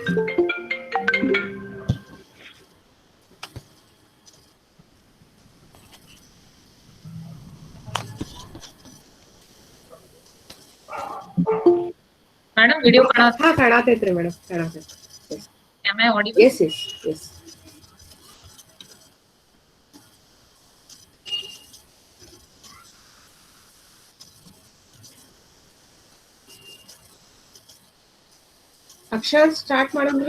Madam, video हाँ काढ़ाते थे madam काढ़ाते. Yes. Am I audible? Yes, yes, yes. Akshar, start madam.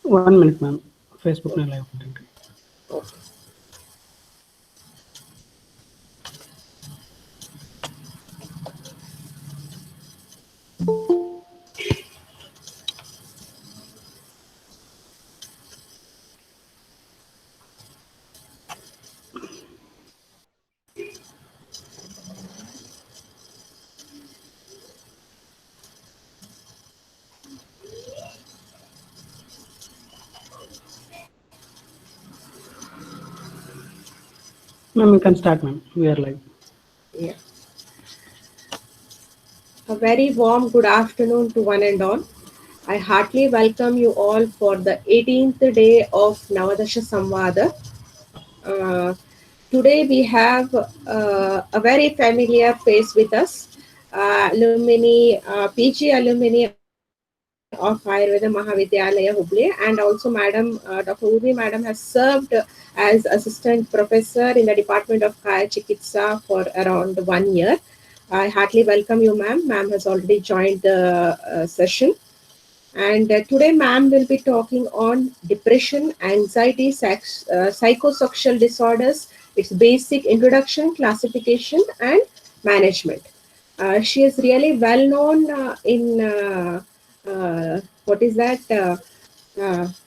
1 minute, ma'am. Facebook na live. Okay. Ma'am, you can start, ma'am. We are live. Yeah. A very warm good afternoon to one and all. I heartily welcome you all for the 18th day of Navadasha Samvada. Today we have a very familiar face with us, PG alumni of Ayurveda Mahavidyalaya Hubli, and also Madam Dr. Urvi Madam has served as assistant professor in the Department of Kaya Chikitsa for around 1 year. I heartily welcome you, ma'am. Ma'am has already joined the session. And today, ma'am will be talking on depression, anxiety, psychosocial disorders, its basic introduction, classification, and management. She is really well known what is that?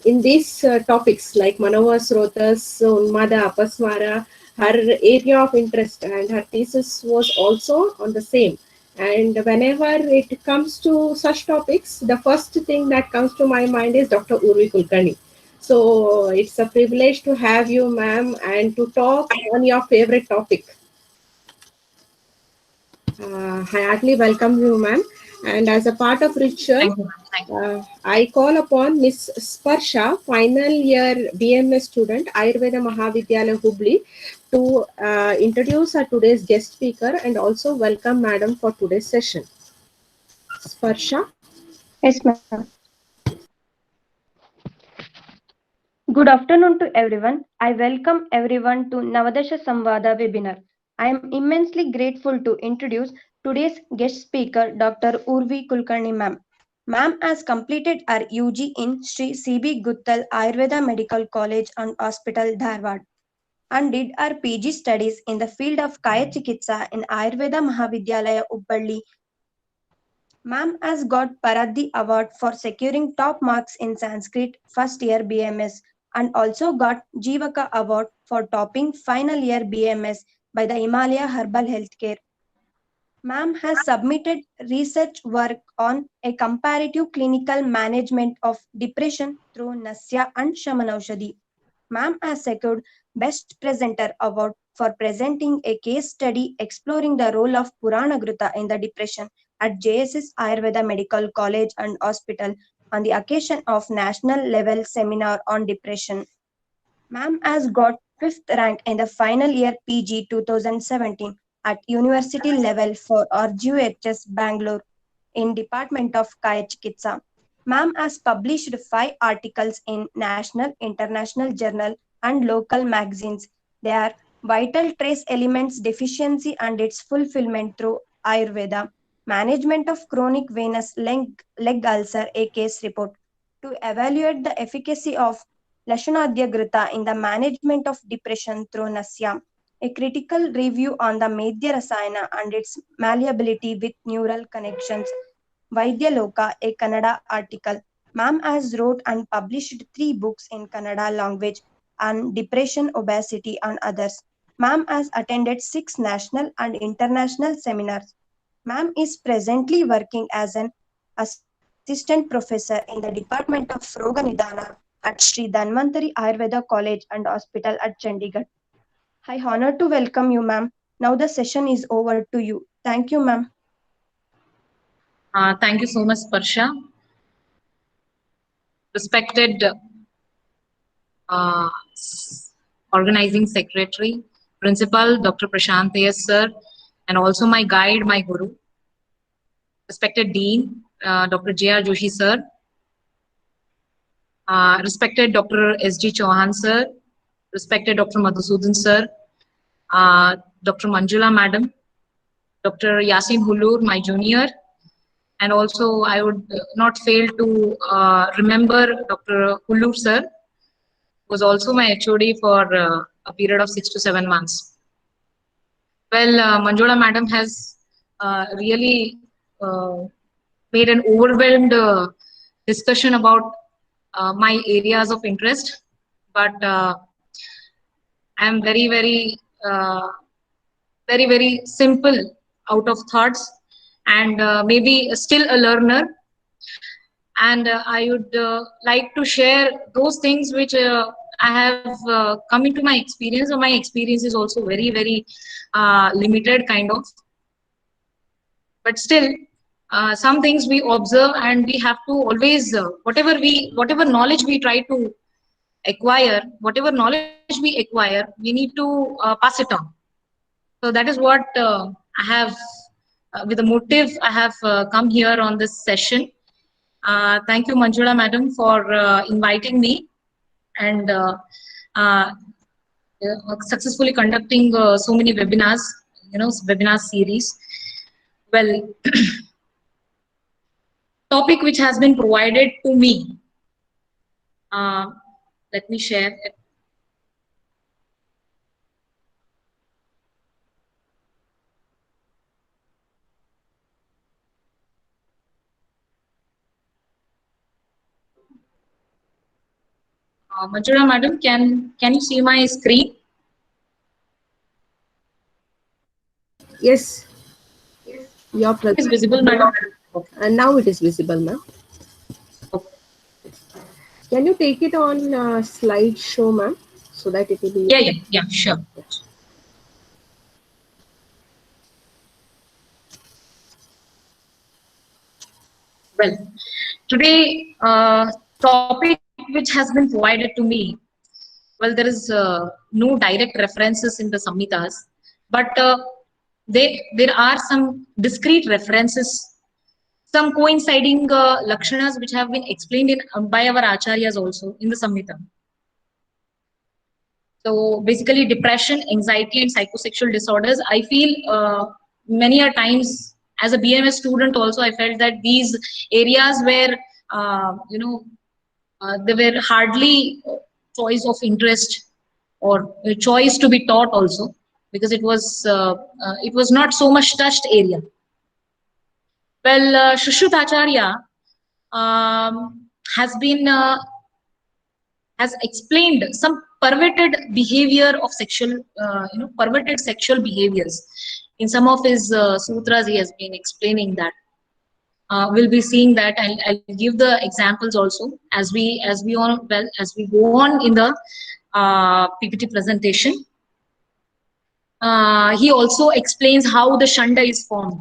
In these topics like Manova Srotas, Unmada, Apasmara, her area of interest and her thesis was also on the same. And whenever it comes to such topics, the first thing that comes to my mind is Dr. Urvi Kulkarni. So it's a privilege to have you, ma'am, and to talk on your favorite topic. I heartily welcome you, ma'am. And as a part of ritual, Thank you, ma'am. I call upon Miss Sparsha, final year BMS student, Ayurveda Mahavidyalaya Hubli, to introduce our today's guest speaker and also welcome Madam for today's session. Sparsha. Yes, ma'am. Good afternoon to everyone. I welcome everyone to Navadasha Samvada webinar. I am immensely grateful to introduce today's guest speaker, Dr. Urvi Kulkarni ma'am. Ma'am has completed her UG in Sri C.B. Guttal Ayurveda Medical College and Hospital, Dharwad, and did her PG studies in the field of Kaya Chikitsa in Ayurveda Mahavidyalaya, Hubballi. Ma'am has got Paradhi Award for securing top marks in Sanskrit first year BMS and also got Jivaka Award for topping final year BMS by the Himalaya Herbal Healthcare. Ma'am has submitted research work on a comparative clinical management of depression through Nasya and Shamanaushadhi. Ma'am has secured Best Presenter Award for presenting a case study exploring the role of Puranagrutta in the depression at JSS Ayurveda Medical College and Hospital on the occasion of National Level Seminar on Depression. Ma'am has got 5th rank in the final year PG 2017 at university level for RGUHS Bangalore in Department of Kaya Chikitsa. Ma'am has published 5 articles in national, international journal and local magazines. They are Vital Trace Elements Deficiency and its Fulfillment through Ayurveda, Management of Chronic Venous Leg Ulcer, a case report, to evaluate the efficacy of Lashanadhya Grita in the management of depression through Nasya, a critical review on the Medhya Rasayana and its malleability with neural connections, Vaidya Loka, a Kannada article. Ma'am has wrote and published 3 books in Kannada language on depression, obesity and others. Ma'am has attended 6 national and international seminars. Ma'am is presently working as an assistant professor in the Department of Roga Nidana at Sri Dhanvantari Ayurveda College and Hospital at Chandigarh. I honor to welcome you, ma'am. Now the session is over to you. Thank you, ma'am. Thank you so much, Sparsha. respected organizing secretary, principal, Dr. Prashant Ayas sir, and also my guide, my guru, respected dean, Dr. J.R. Joshi sir, respected Dr. S.G. Chauhan sir, respected Dr. Madhusudan sir, Dr. Manjula madam, Dr. Yasin Hulur, my junior, and also I would not fail to remember Dr. Hulur sir, was also my HOD for a period of 6 to 7 months. Well, Manjula madam has really made an overwhelmed discussion about my areas of interest, but I am very simple out of thoughts, and maybe still a learner. And I would like to share those things which I have come into my experience, or my experience is also very limited kind of. But still, some things we observe, and we have to always, whatever knowledge we try to acquire, whatever knowledge we acquire, we need to pass it on. So that is what I have, with a motive, I have come here on this session. Thank you, Manjula madam, for inviting me, and successfully conducting so many webinars, webinar series. Well, topic which has been provided to me. Let me share it. Manjula madam, can you see my screen? Yes. Your presence Is visible, madam? Okay. And now it is visible, ma'am. Okay. Can you take it on slideshow, ma'am, so that it will be? Yeah, sure. Well, today topic which has been provided to me. Well, there is no direct references in the Samhitas, but there are some discrete references, some coinciding lakshanas which have been explained by our acharyas also in the Samhita. So basically, depression, anxiety, and psychosexual disorders. I feel many a times as a BMS student also, I felt that these areas were, there were hardly choice of interest or a choice to be taught also, because it was not so much touched area. Well, Shushruta Acharya has explained some perverted behavior of sexual, perverted sexual behaviors. In some of his sutras, he has been explaining that. We'll be seeing that. I'll give the examples also as we go on in the PPT presentation. He also explains how the Shanda is formed.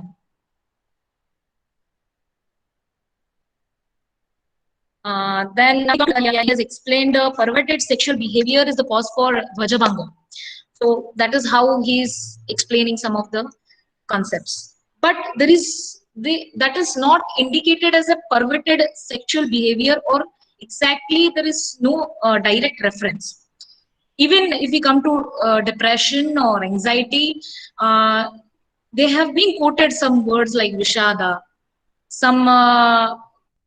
Then he has explained perverted sexual behavior is the cause for Dvajabhanga. So that is how he is explaining some of the concepts. But that is not indicated as a perverted sexual behavior, or exactly there is no direct reference. Even if we come to depression or anxiety, they have been quoted some words like Vishada, some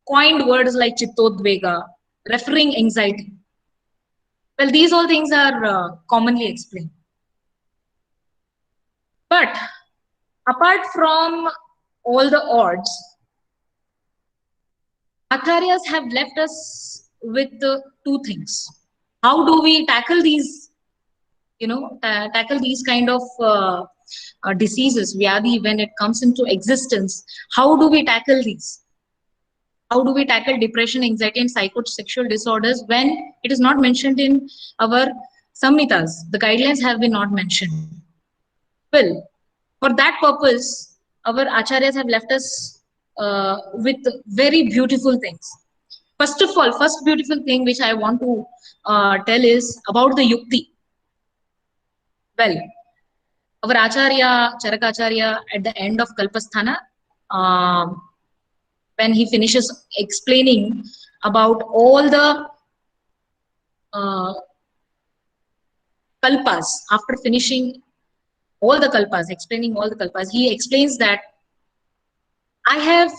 coined words like Chittodvega, referring anxiety. Well, these all things are commonly explained. But apart from all the odds, Acharyas have left us with two things. How do we tackle these, tackle these kind of diseases, Vyadhi, when it comes into existence? How do we tackle these? How do we tackle depression, anxiety, and psychosexual disorders when it is not mentioned in our Samhitas? The guidelines have been not mentioned. Well, for that purpose, our acharyas have left us with very beautiful things. First of all, first beautiful thing which I want to tell is about the yukti. Well, our Acharya, Charakacharya, at the end of Kalpasthana, when he finishes explaining about all the kalpas, after finishing all the kalpas, explaining all the kalpas, he explains that I have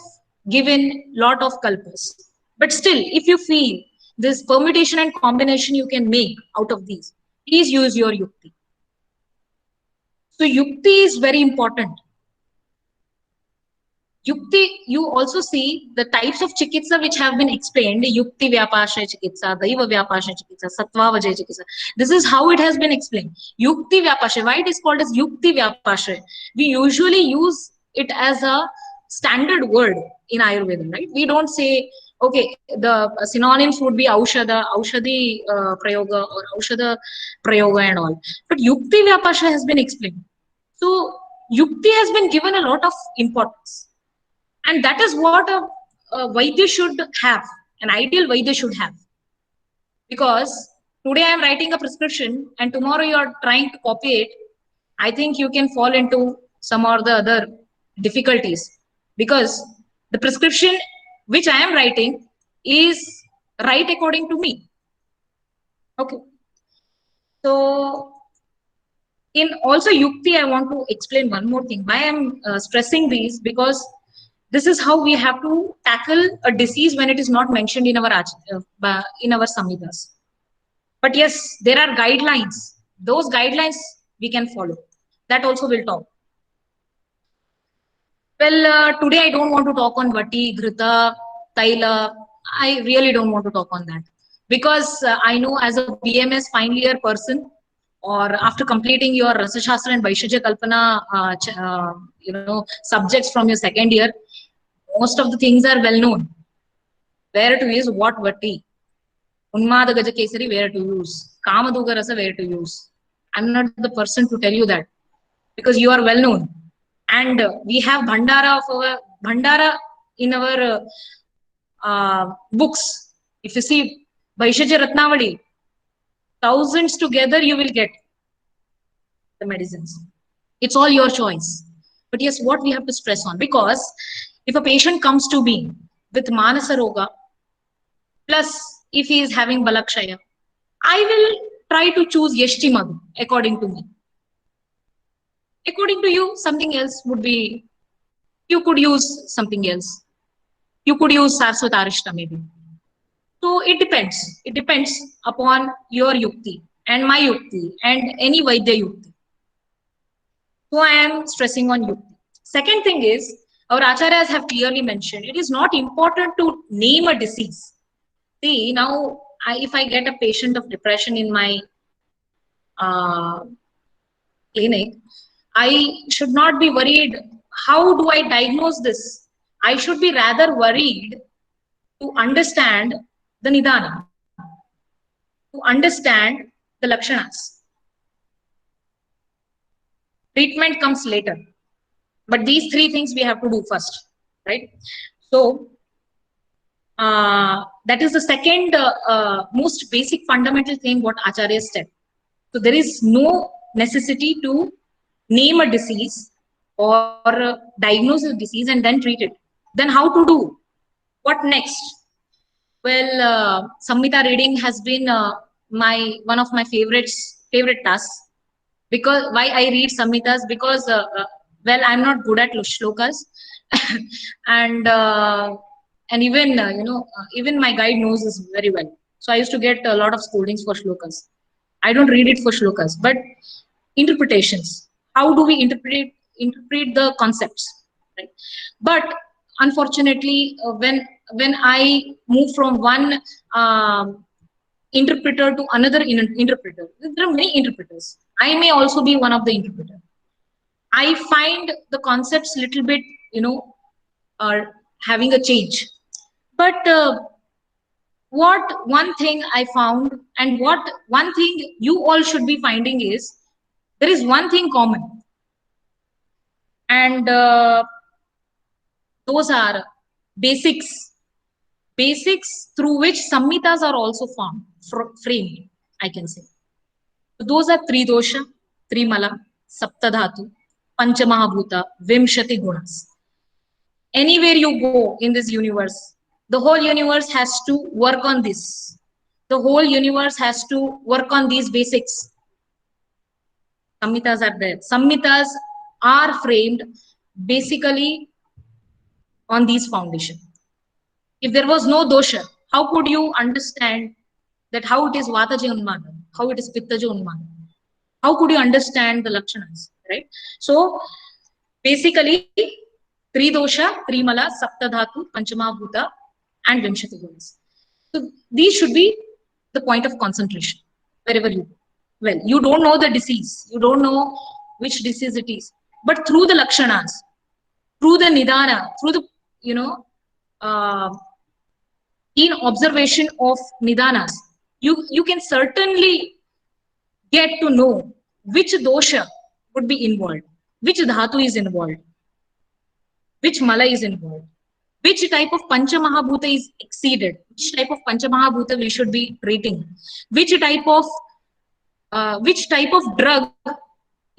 given lot of kalpas, but still, if you feel this permutation and combination you can make out of these, please use your yukti. So yukti is very important. Yukti, you also see the types of chikitsa which have been explained, yukti vyapashaya chikitsa, daiva vyapashaya chikitsa, sattva vajaya chikitsa. This is how it has been explained. Yukti vyapashaya, why it is called as yukti vyapashaya? We usually use it as a standard word in Ayurveda, right? We don't say, okay, the synonyms would be aushada, aushadi prayoga or aushada prayoga and all. But yukti vyapashaya has been explained. So yukti has been given a lot of importance. And that is what a Vaidya should have, an ideal Vaidya should have. Because today I am writing a prescription and tomorrow you are trying to copy it, I think you can fall into some or the other difficulties. Because the prescription which I am writing is right according to me. Okay. So in also Yukti, I want to explain one more thing. Why I am stressing these, because this is how we have to tackle a disease when it is not mentioned in our samhitas. But yes, there are guidelines. Those guidelines we can follow. That also we'll talk. Well, today I don't want to talk on Vati, Ghrita, Taila. I really don't want to talk on that. Because I know as a BMS final year person, or after completing your Rasa Shastra and Vaishajya Kalpana subjects from your second year, most of the things are well known. Where to use what Vati, Unmada Gaja Kesari, where to use, Kamaduga Rasa, where to use. I'm not the person to tell you that, because you are well known. And we have Bhandara in our books. If you see Vaishajya Ratnavali, thousands together you will get the medicines. It's all your choice. But yes, what we have to stress on, because if a patient comes to me with Manasa Roga, plus if he is having Balakshaya, I will try to choose Yashti Madhu according to me. According to you, something else would be, you could use something else. You could use Saraswat Arishta maybe. So it depends. It depends upon your yukti and my yukti and any Vaidya yukti. So I am stressing on yukti. Second thing is, our acharyas have clearly mentioned, it is not important to name a disease. See, now if I get a patient of depression in my clinic, I should not be worried, how do I diagnose this? I should be rather worried to understand the nidana, to understand the lakshanas. Treatment comes later. But these three things we have to do first, right? So that is the second most basic fundamental thing what Acharya said. So there is no necessity to name a disease or diagnose a disease and then treat it. Then how to do? What next? Well, Samhita reading has been one of my favorite tasks. Because why I read Samhitas? Because well, I'm not good at shlokas, and even even my guide knows this very well. So I used to get a lot of scoldings for shlokas. I don't read it for shlokas, but interpretations. How do we interpret the concepts? Right? But unfortunately, when I move from one interpreter to another interpreter, there are many interpreters. I may also be one of the interpreter. I find the concepts little bit, having a change. But what one thing I found, and what one thing you all should be finding is, there is one thing common. And those are basics basics through which samhitas are also formed, framed, I can say. So those are three dosha, three mala, saptadhatu, panchamahabhuta, vimshati gunas. Anywhere you go in this universe, the whole universe has to work on this. The whole universe has to work on these basics. Samhitas are there. Samhitas are framed basically on these foundation. If there was no dosha, how could you understand that how it is Vataja Unmana, how it is Pittaja Unmana? How could you understand the Lakshanas, right? So basically, three dosha, three mala, saptadhatu, panchamahabhuta, and vimshati gunas. So these should be the point of concentration wherever you go. Well, you don't know the disease, you don't know which disease it is, but through the Lakshanas, through the Nidana, through the in observation of Nidanas, you can certainly get to know which dosha would be involved, which dhatu is involved, which mala is involved, which type of panchamahabhuta is exceeded, which type of panchamahabhuta we should be treating, which type of drug,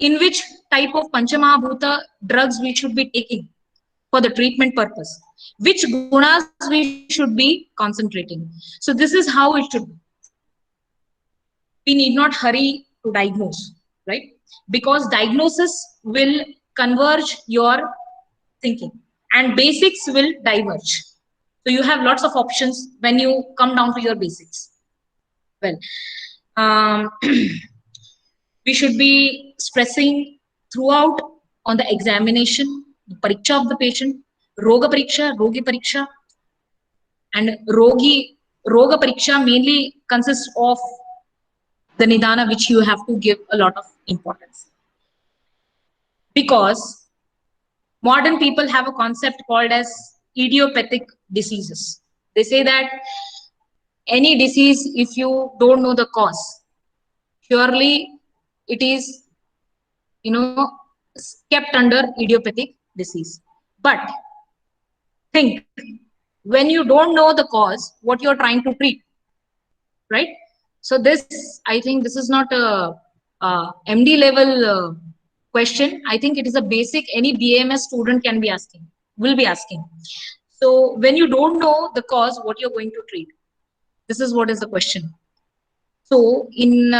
in which type of panchamahabhuta drugs we should be taking for the treatment purpose, which gunas we should be concentrating. So this is how it should be. We need not hurry to diagnose, right? Because diagnosis will converge your thinking and basics will diverge. So you have lots of options when you come down to your basics. Well, we should be stressing throughout on the examination, the pariksha of the patient, roga pariksha, rogi pariksha, and roga pariksha mainly consists of the nidana, which you have to give a lot of importance. Because modern people have a concept called as idiopathic diseases. They say that any disease, if you don't know the cause, surely it is, kept under idiopathic disease. But think, when you don't know the cause, what you're trying to treat, right? So this, I think this is not a MD level question. I think it is a basic any BAMS student can be asking, will be asking. So when you don't know the cause, what you're going to treat, this is what is the question. So in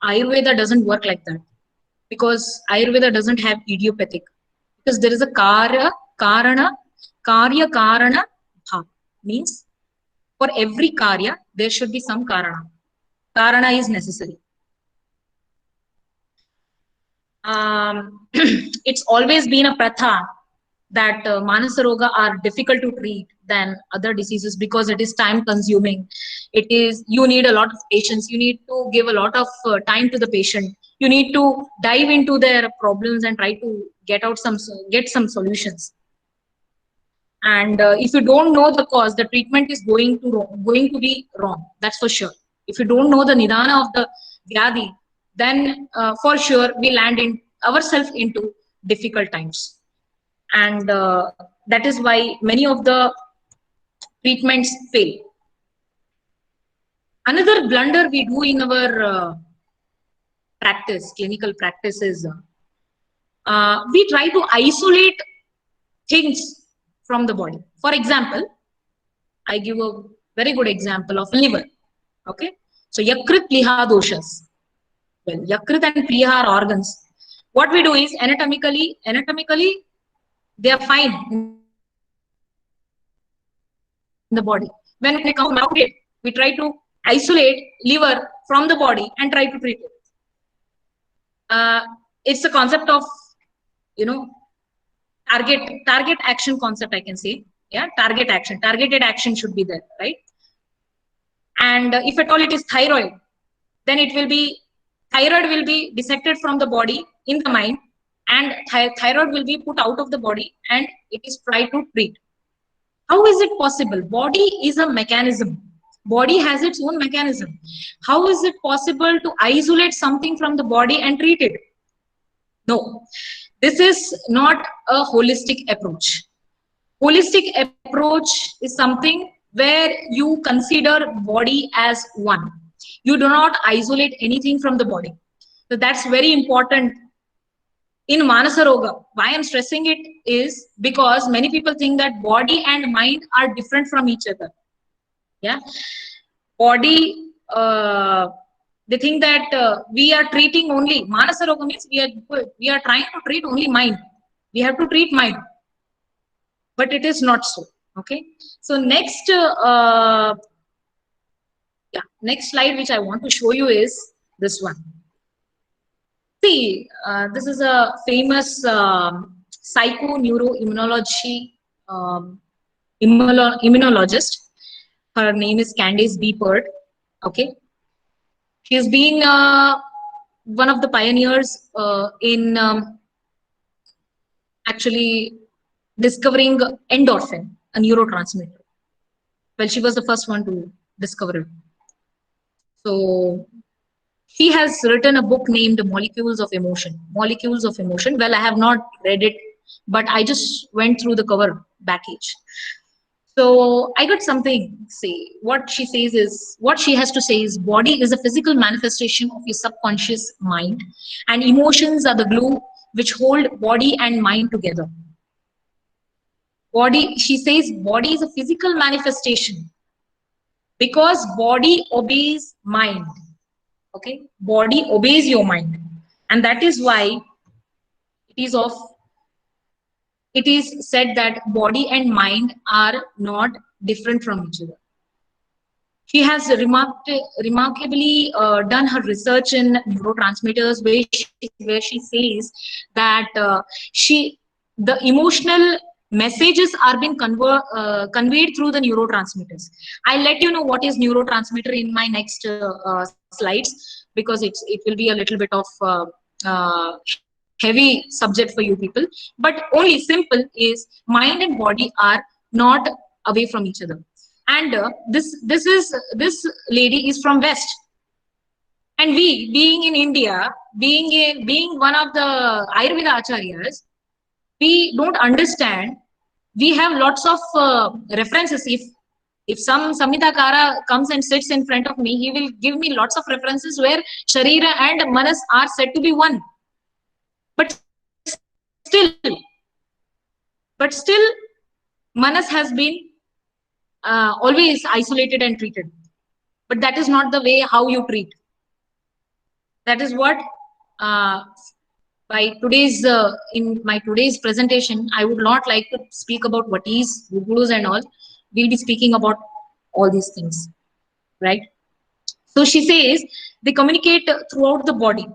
Ayurveda doesn't work like that, because Ayurveda doesn't have idiopathic, because there is a karya karana bha, means for every karya there should be some karana is necessary. It's always been a pratha that Manasa Roga are difficult to treat than other diseases because it is time consuming. It is, you need a lot of patience, you need to give a lot of time to the patient, you need to dive into their problems and try to get some solutions. And if you don't know the cause, the treatment is going to be wrong, that's for sure. If you don't know the nidana of the vyadhi, then for sure we land in ourselves into difficult times. And that is why many of the treatments fail. Another blunder we do in our clinical practice is we try to isolate things from the body. For example, I give a very good example of liver. Okay, so yakrit pliha doshas. Well, yakrit and pliha are organs. What we do is anatomically they are fine in the body. When they come out, we try to isolate liver from the body and try to treat it. It's a concept of, target action concept, I can say. Yeah, targeted action should be there, right? And if at all it is thyroid, then it will be, thyroid will be dissected from the body in the mind, and thyroid will be put out of the body and it is tried to treat. How is it possible? Body is a mechanism. Body has its own mechanism. How is it possible to isolate something from the body and treat it? No, this is not a holistic approach. Holistic approach is something where you consider body as one. You do not isolate anything from the body. So that's very important in Manasa Roga. Why I'm stressing it is because many people think that body and mind are different from each other. Yeah, body. They think that we are treating only Manasa Roga means we are trying to treat only mind. We have to treat mind, but it is not so. Okay. So next, next slide which I want to show you is this one. See, this is a famous psychoneuroimmunology immunologist. Her name is Candace B. Pert. Okay, she has been one of the pioneers in actually discovering endorphin, a neurotransmitter. Well, she was the first one to discover it. So she has written a book named Molecules of Emotion. Molecules of Emotion. Well, I have not read it, but I just went through the cover package. So I got something. Say what she says is, what she has to say is, body is a physical manifestation of your subconscious mind, and emotions are the glue which hold body and mind together. Body, she says, body is a physical manifestation because body obeys mind. Okay, body obeys your mind, and that is why it is said that body and mind are not different from each other. She has remarkably done her research in neurotransmitters, where she says that the emotional messages are being conveyed through the neurotransmitters. I'll let you know what is neurotransmitter in my next slides, because it will be a little bit of heavy subject for you people. But only simple is, mind and body are not away from each other. And this lady is from West, and we, being in India, being one of the Ayurveda acharyas, we don't understand. We have lots of references. If some Samhitakara comes and sits in front of me, he will give me lots of references where Sharira and Manas are said to be one. But still, Manas has been always isolated and treated. But that is not the way how you treat. That is what by today's in my today's presentation, I would not like to speak about what is gurus and all. We'll be speaking about all these things, right? So she says they communicate throughout the body.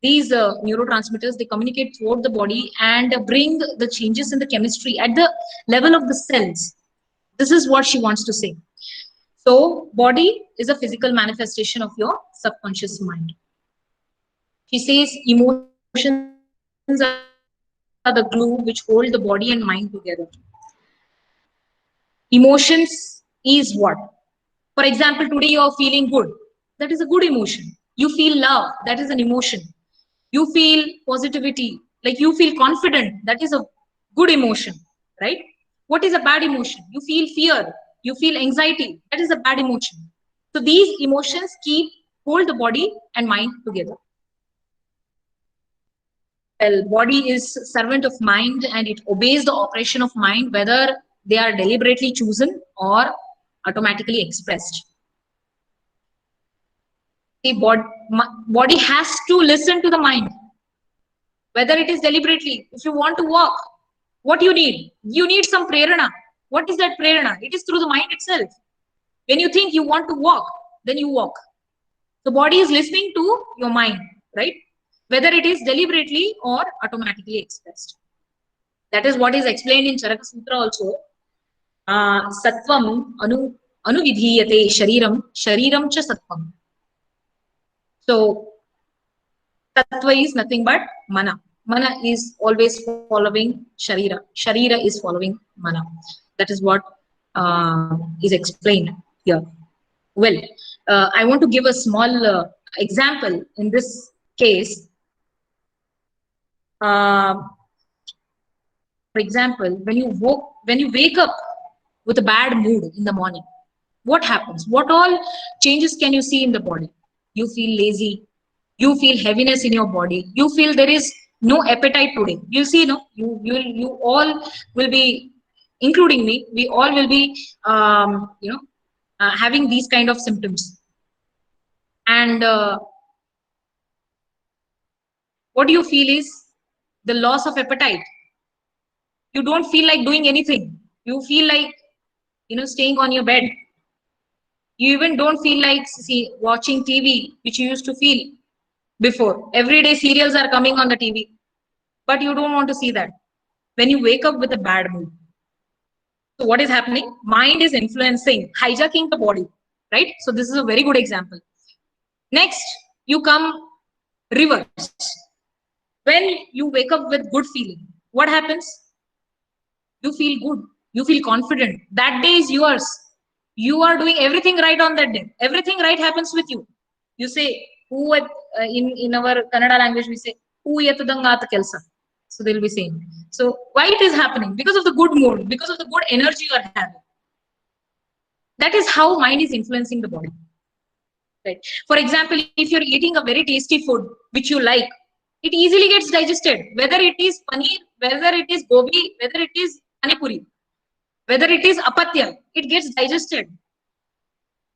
These neurotransmitters, they communicate throughout the body and bring the changes in the chemistry at the level of the cells. This is what she wants to say. So body is a physical manifestation of your subconscious mind. She says emotions are the glue which hold the body and mind together. Emotions is what? For example, today you are feeling good. That is a good emotion. You feel love. That is an emotion. You feel positivity, like you feel confident. That is a good emotion, right? What is a bad emotion? You feel fear. You feel anxiety. That is a bad emotion. So these emotions hold the body and mind together. Well, body is servant of mind, and it obeys the operation of mind, whether they are deliberately chosen or automatically expressed. The body has to listen to the mind, whether it is deliberately. If you want to walk, what you need some prerana. What is that prerana? It is through the mind itself. When you think you want to walk, then you walk. The body is listening to your mind, right? Whether it is deliberately or automatically expressed. That is what is explained in Charaka Sutra also. Sattvam anuvidhiyate shariram cha sattvam. So Tattva is nothing but mana. Mana is always following Sharira. Sharira is following mana. That is what is explained here. Well, I want to give a small example in this case. For example, when you wake up, with a bad mood in the morning, what happens? What all changes can you see in the body? You feel lazy, you feel heaviness in your body, you feel there is no appetite today. You'll see, no, you all will be, including me, we all will be having these kind of symptoms. And what you feel is the loss of appetite. You don't feel like doing anything. You feel like, staying on your bed. You even don't feel like watching TV, which you used to feel before. Every day serials are coming on the TV, but you don't want to see that. When you wake up with a bad mood, so what is happening? Mind is influencing, hijacking the body, right? So this is a very good example. Next, you come reverse. When you wake up with good feeling, what happens? You feel good. You feel confident. That day is yours. You are doing everything right on that day. Everything right happens with you. You say, who in our Kannada language, we say, who yatadangat kelsa. So they'll be saying. So why it is happening? Because of the good mood, because of the good energy you are having. That is how mind is influencing the body. Right. For example, if you're eating a very tasty food which you like, it easily gets digested. Whether it is paneer, whether it is gobi, whether it is panipuri, whether it is apatya, it gets digested.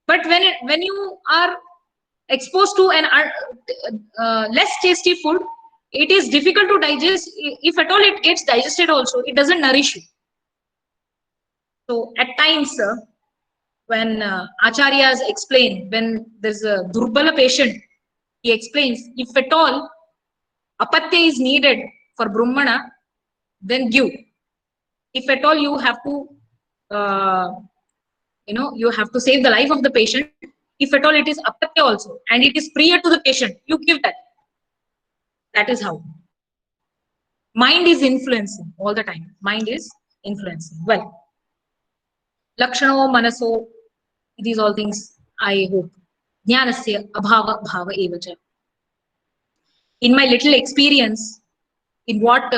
But when you are exposed to an less tasty food, it is difficult to digest. If at all it gets digested also, it doesn't nourish you. So at times, when acharyas explain, when there's a durbala patient, he explains, if at all apatya is needed for brahmana, then give. If at all you have to, you have to save the life of the patient, if at all it is apatya also, and it is priya to the patient, you give that. That is how. Mind is influencing all the time. Mind is influencing. Well, lakshano, manaso, these all things, I hope. Jnanasya abhava bhava evacha. In my little experience, in what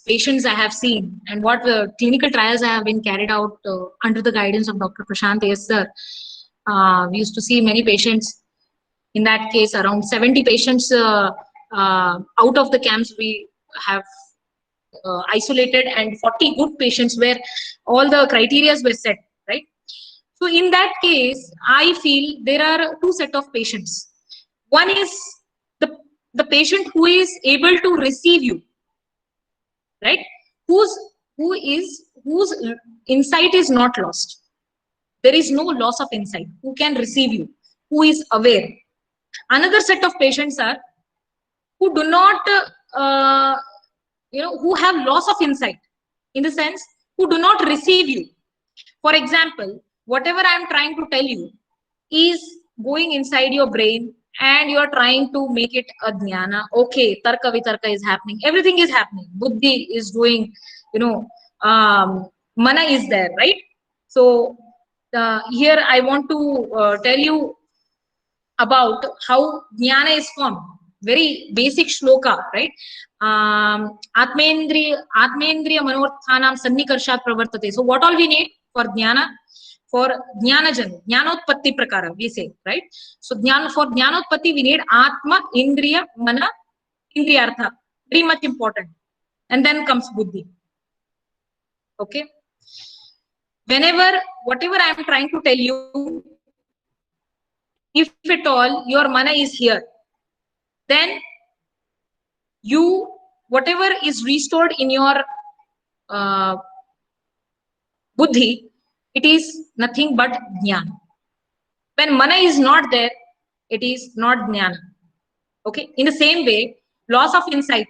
patients I have seen and what clinical trials I have been carried out under the guidance of Dr. Prashant Iyer sir, we used to see many patients. In that case, around 70 patients out of the camps we have isolated, and 40 good patients where all the criteria were set, right? So in that case, I feel there are two set of patients. One is the patient who is able to receive you, right? Whose insight is not lost. There is no loss of insight. Who can receive you? Who is aware? Another set of patients are who do not, who have loss of insight, in the sense who do not receive you. For example, whatever I am trying to tell you is going inside your brain, and you are trying to make it a jnana. Okay, tarka vitarka is happening. Everything is happening. Buddhi is doing, mana is there, right? So here I want to tell you about how jnana is formed. Very basic shloka, right? Atmendriya manorthanam sannikarshat pravartate. So what all we need for jnana? For jnanajan, jnanotpatti prakara, we say, right? So for jnanotpatti, we need atma, indriya, mana, indriyartha. Very much important. And then comes buddhi. Okay? Whatever I am trying to tell you, if at all your mana is here, then whatever is restored in your buddhi, it is nothing but jnana. When mana is not there, it is not jnana. Okay. In the same way, loss of insight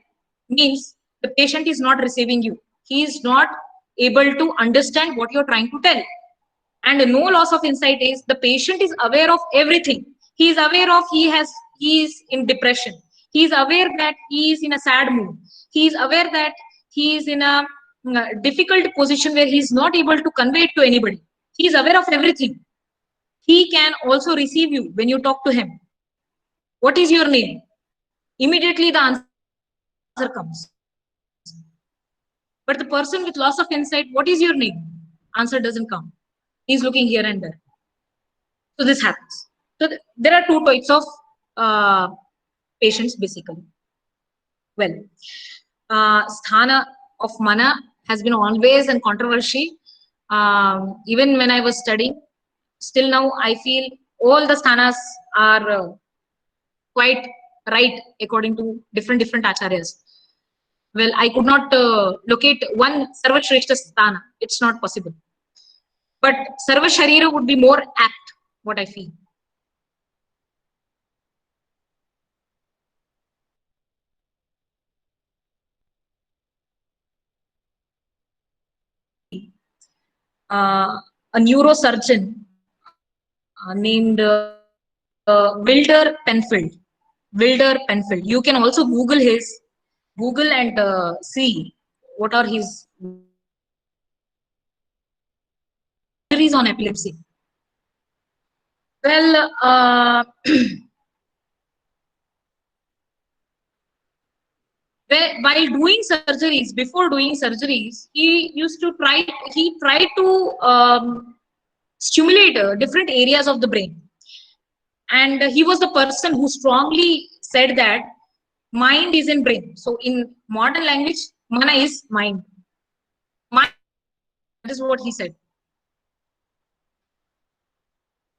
means the patient is not receiving you. He is not able to understand what you're trying to tell. And no loss of insight is the patient is aware of everything. He is aware of he is in depression. He is aware that he is in a sad mood. He is aware that he is in a difficult position where he is not able to convey it to anybody. He is aware of everything. He can also receive you when you talk to him. What is your name? Immediately the answer comes. But the person with loss of insight, what is your name? Answer doesn't come. He's looking here and there. So this happens. So there are two types of patients basically. Well, sthana of mana has been always in controversy. Even when I was studying, still now I feel all the sthanas are quite right according to different acharyas. Well, I could not locate one Sarvashreshta sthana. It's not possible. But Sarva Sharira would be more apt, what I feel. A neurosurgeon named Wilder Penfield. Wilder Penfield. You can also Google and see what are his theories on epilepsy. Well, while doing surgeries, before doing surgeries, he tried to stimulate different areas of the brain. And he was the person who strongly said that mind is in brain. So in modern language, mana is mind. Mind, that is what he said.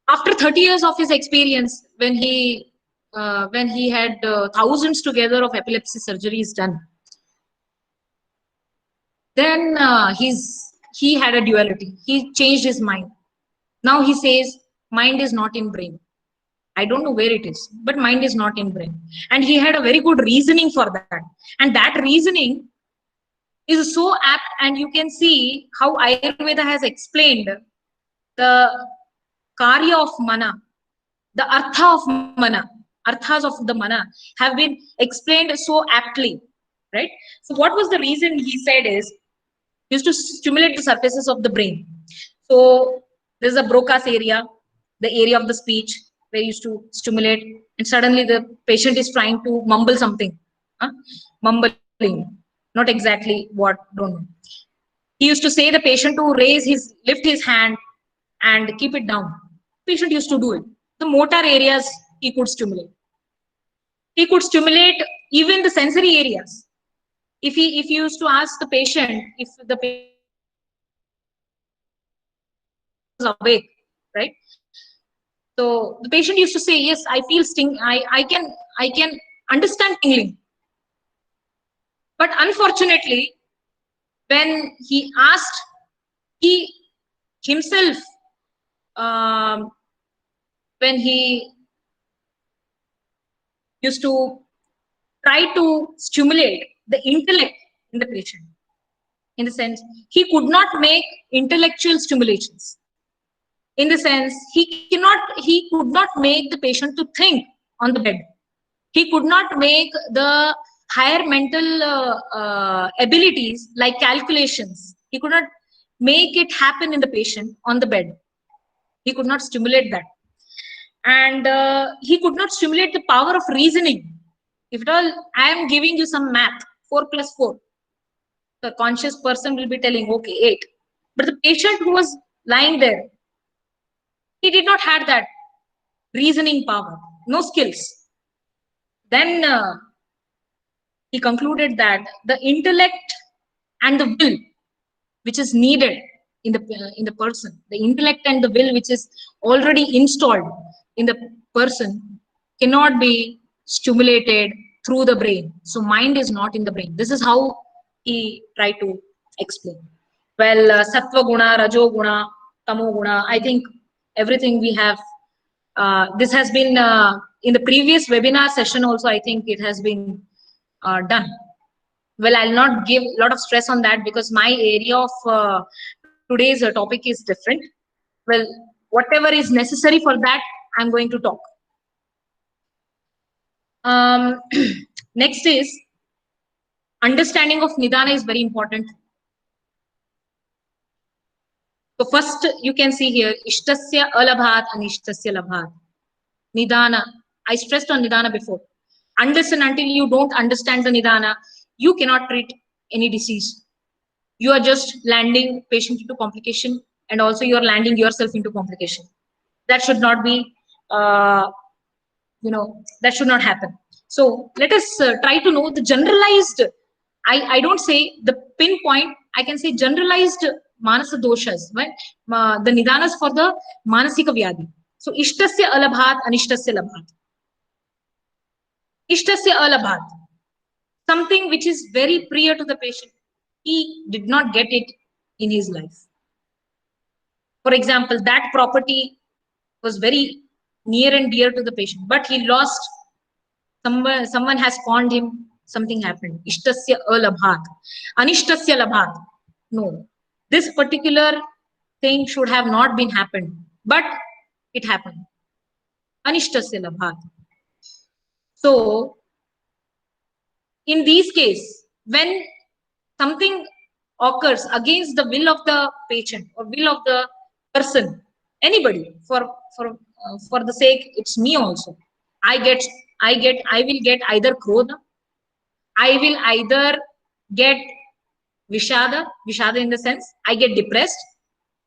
After 30 years of his experience, when he had thousands together of epilepsy surgeries done, then he had a duality. He changed his mind. Now he says mind is not in brain. I don't know where it is, but mind is not in brain. And he had a very good reasoning for that. And that reasoning is so apt, and you can see how Ayurveda has explained the karya of mana, the artha of mana, arthas of the mana have been explained so aptly, right? So what was the reason he said is, used to stimulate the surfaces of the brain. So there's a Broca's area, the area of the speech, where used to stimulate, and suddenly the patient is trying to mumble something, mumbling, not exactly what, don't know. He used to say the patient to lift his hand and keep it down. Patient used to do it. The motor areas he could stimulate. He could stimulate even the sensory areas. If he used to ask the patient if the patient was awake, right? So the patient used to say, yes, I feel sting. I can understand tingling. But unfortunately, when he asked, he himself, when he used to try to stimulate the intellect in the patient, in the sense he could not make intellectual stimulations. In the sense he could not make the patient to think on the bed. He could not make the higher mental abilities like calculations. He could not make it happen in the patient on the bed. He could not stimulate that. And he could not stimulate the power of reasoning. If at all, I am giving you some math, 4 plus 4. The conscious person will be telling, okay, 8. But the patient who was lying there, he did not have that reasoning power, no skills. Then he concluded that the intellect and the will, which is needed in the person, the intellect and the will, which is already installed in the person, cannot be stimulated through the brain. So mind is not in the brain. This is how he tried to explain. Well, sattva guna, rajo guna, tamo guna, I think everything we have, this has been in the previous webinar session also, I think it has been done. Well, I'll not give a lot of stress on that because my area of today's topic is different. Well, whatever is necessary for that, I'm going to talk. Next is understanding of Nidana is very important. So first you can see here, Ishtasya alabhat and Ishtasya labhat. Nidana, I stressed on Nidana before. Unless and until you don't understand the Nidana, you cannot treat any disease. You are just landing patient into complication and also you are landing yourself into complication. That should not be, that should not happen. So let us try to know the generalized, I don't say the pinpoint, I can say generalized manasa doshas, right? The nidanas for the manasika vyadhi. So ishtasya alabhat, anishtasya labhat. Ishtasya alabhat, something which is very prior to the patient, he did not get it in his life. For example, that property was very near and dear to the patient, but he lost, someone has pawned him, something happened. Ishtasya alabhat, anishtasya labhat. No, this particular thing should have not been happened, but it happened. Anishtasya labhat. So in these cases, when something occurs against the will of the patient or will of the person, anybody, for the sake, it's me also. I will get either krodha, I will either get vishada in the sense I get depressed,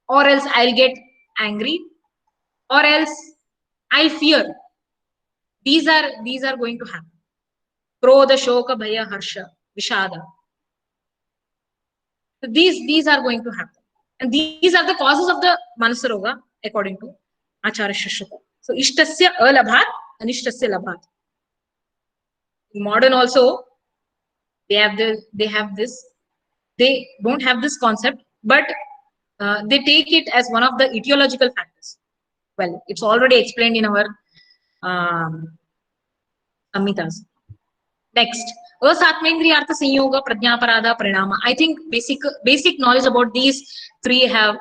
or else I'll get angry, or else I'll fear. These are going to happen. Krodha, shoka, bhaya, harsha, vishada. So these are going to happen. And these are the causes of the manasaroga according to Acharya Shushruta. So ishtasya alabhat, anishtasya labhat. In modern also, they have this, they don't have this concept, but they take it as one of the etiological factors. Well, it's already explained in our Samhitas. Next, asatmendriyartha sanyoga, prajnaparada, parinama. I think basic knowledge about these three have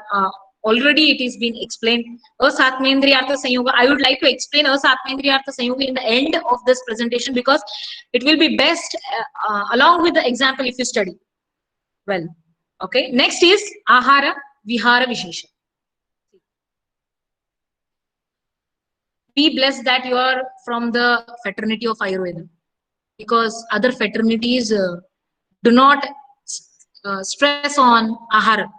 already it is been explained. Asatmendriyartha sanyoga. I would like to explain asatmendriyartha sanyoga in the end of this presentation because it will be best along with the example if you study well. Okay. Next is ahara vihara vishesha. Be blessed that you are from the fraternity of Ayurveda, because other fraternities do not stress on ahara,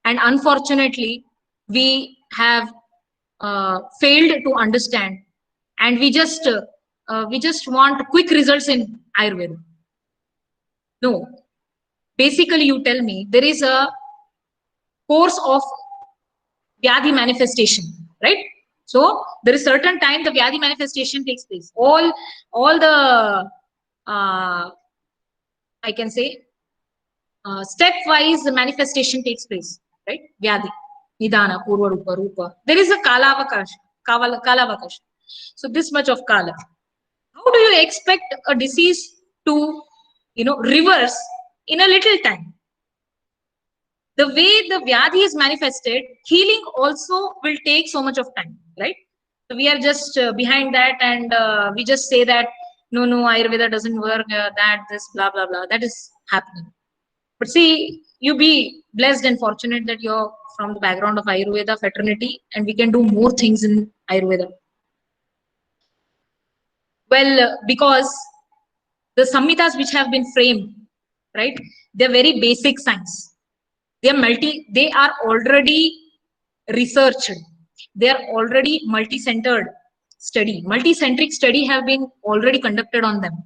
and unfortunately we have failed to understand, and we just want quick results in Ayurveda. No, basically you tell me there is a course of vyadhi manifestation, right? So there is certain time the vyadhi manifestation takes place. All the I can say stepwise manifestation takes place, right? Vyadhi, nidana, purva rupa, rupa. There is a kalavakash. So this much of kala. How do you expect a disease to, reverse in a little time? The way the vyadhi is manifested, healing also will take so much of time, right? So we are just behind that, and we just say that no, Ayurveda doesn't work, this, blah, blah, blah. That is happening. But see, you be blessed and fortunate that you're from the background of Ayurveda fraternity, and we can do more things in Ayurveda. Well, because the Samhitas which have been framed, right, they're very basic science. They are already researched. They are already multi-centered study. Multi-centric study have been already conducted on them.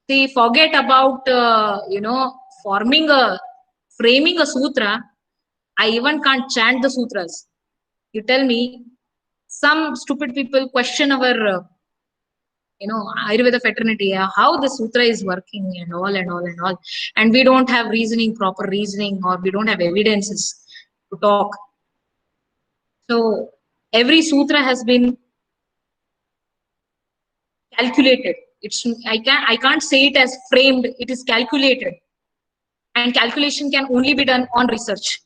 See, forget about, framing a sutra. I even can't chant the sutras. You tell me, some stupid people question our, Ayurveda fraternity, how the sutra is working and all. And we don't have proper reasoning, or we don't have evidences to talk. So every sutra has been calculated. I can't say it as framed, it is calculated. And calculation can only be done on research,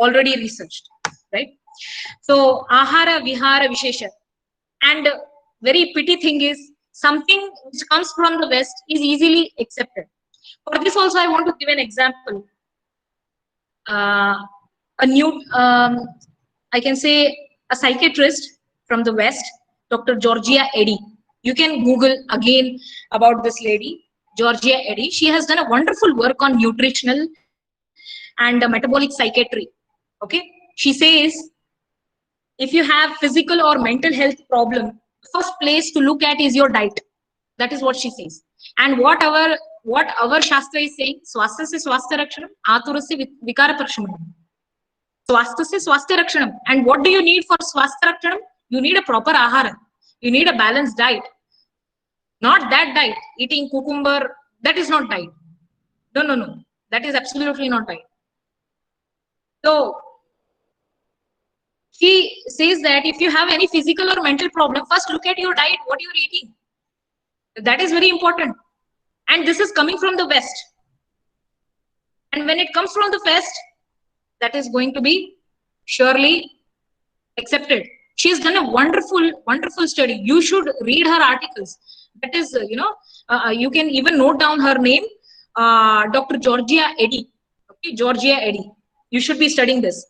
already researched, right? So ahara vihara vishesha. And very pity thing is, something which comes from the West is easily accepted. For this also, I want to give an example. I can say a psychiatrist from the West, Dr. Georgia Eddy. You can Google again about this lady, Georgia Eddy. She has done a wonderful work on nutritional and metabolic psychiatry. Okay, she says if you have physical or mental health problem, first place to look at is your diet. That is what she says. And what our Shastra is saying, swasthya se swasthya rakshanam, atura se vikara prashamanam. Swasthya se swasthya rakshanam. And what do you need for swasthya rakshanam? You need a proper ahara. You need a balanced diet. Not that diet, eating cucumber, that is not diet. No, no, no. That is absolutely not diet. So, she says that if you have any physical or mental problem, first look at your diet, what you're eating. That is very important. And this is coming from the West. And when it comes from the West, that is going to be surely accepted. She has done a wonderful, wonderful study. You should read her articles. That is, you can even note down her name, Dr. Georgia Eddy. Okay, Georgia Eddy. You should be studying this.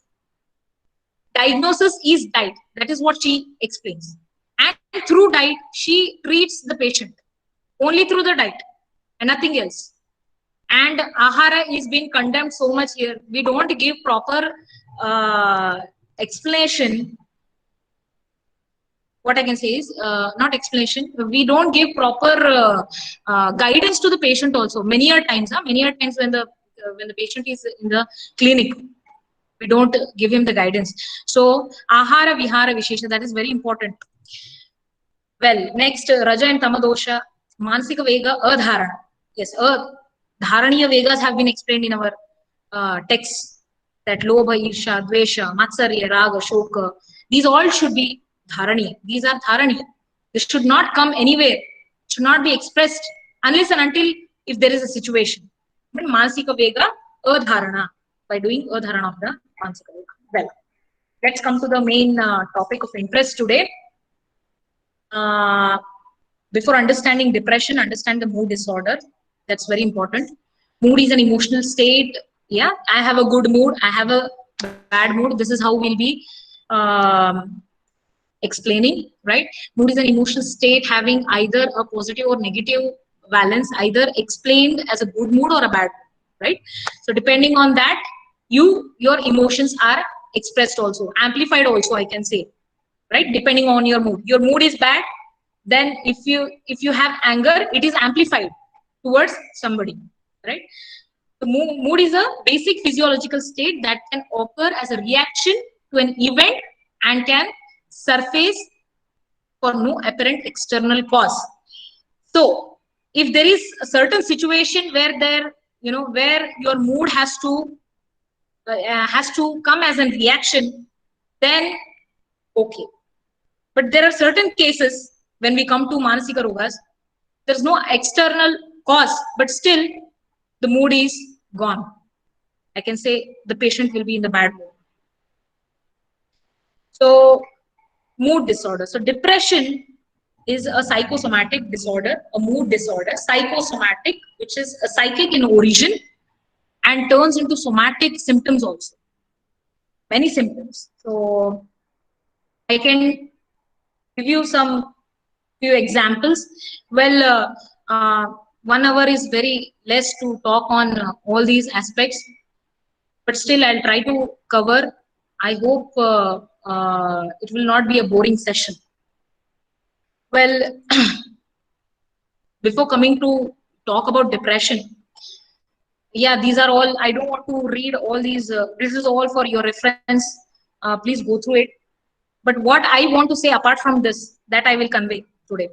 Diagnosis is diet. That is what she explains. And through diet, she treats the patient. Only through the diet and nothing else. And ahara is being condemned so much here. We don't give proper explanation. What I can say is, not explanation, we don't give proper guidance to the patient also. Many a times when the patient is in the clinic, we don't give him the guidance. So ahara vihara vishesha, that is very important. Well, next, raja and tamadosha, mansika vega, adharana. Yes, dharaniya vegas have been explained in our texts, that lobha, irsha, dvesha, matsarya, raga, shoka, these all should be dharani. These are dharani. This should not come anywhere. It should not be expressed unless and until if there is a situation. But mansika vega, adharana, by doing adharana of the mansika vega. Well, let's come to the main topic of interest today. Before understanding depression, understand the mood disorder. That's very important. Mood is an emotional state. Yeah, I have a good mood, I have a bad mood. This is how we'll be explaining, right? Mood is an emotional state having either a positive or negative valence, either explained as a good mood or a bad mood, right? So depending on that, your emotions are expressed also, amplified also, I can say, right? Depending on your mood. Your mood is bad, then if you have anger, it is amplified towards somebody, right? The mood is a basic physiological state that can occur as a reaction to an event and can surface for no apparent external cause. So if there is a certain situation where where your mood has to come as a reaction, then okay. But there are certain cases when we come to manasika rogas, there's no external cause, but still the mood is gone. I can say the patient will be in the bad mood. So mood disorder. So depression is a psychosomatic disorder, a mood disorder, psychosomatic, which is a psychic in origin and turns into somatic symptoms also. Many symptoms. So I can give you some few examples. Well, 1 hour is very less to talk on all these aspects, but still I'll try to cover. I hope it will not be a boring session. Well, before coming to talk about depression, yeah, these are all, I don't want to read all these, this is all for your reference. Please go through it. But what I want to say apart from this, that I will convey today.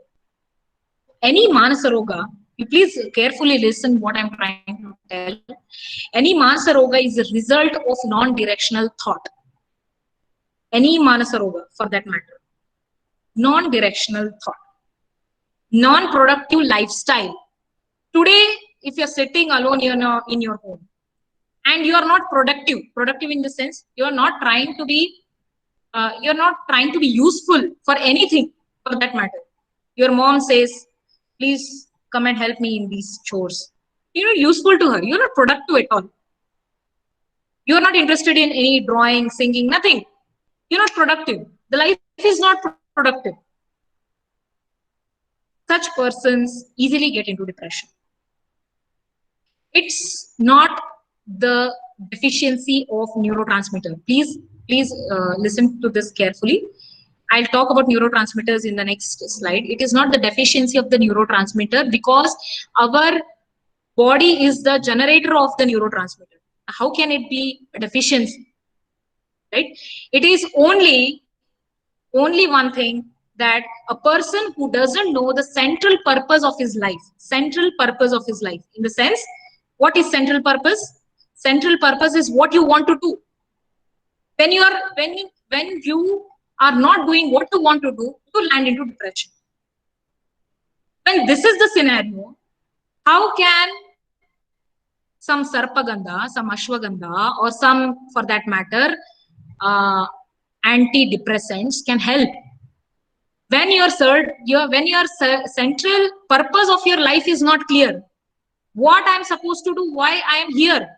Any Manasaroga, you please carefully listen what I'm trying to tell. Any Manasaroga is a result of non-directional thought. Any Manasaroga, for that matter. Non-directional thought. Non-productive lifestyle. Today, if you're sitting alone in your home and you are not productive in the sense you're not trying to be useful for anything, for that matter. Your mom says, please come and help me in these chores. You're not useful to her. You're not productive at all. You're not interested in any drawing, singing, nothing. You're not productive. The life is not productive. Such persons easily get into depression. It's not the deficiency of neurotransmitter. Please listen to this carefully. I'll talk about neurotransmitters in the next slide. It is not the deficiency of the neurotransmitter, because our body is the generator of the neurotransmitter. How can it be a deficiency? Right? It is only one thing, that a person who doesn't know the central purpose of his life, in the sense, what is central purpose? Central purpose is what you want to do. When you are not doing what you want to do, you land into depression. When this is the scenario, how can some sarpagandha, some ashwagandha, or some, for that matter, antidepressants can help? When your central purpose of your life is not clear, what I'm supposed to do, why I am here,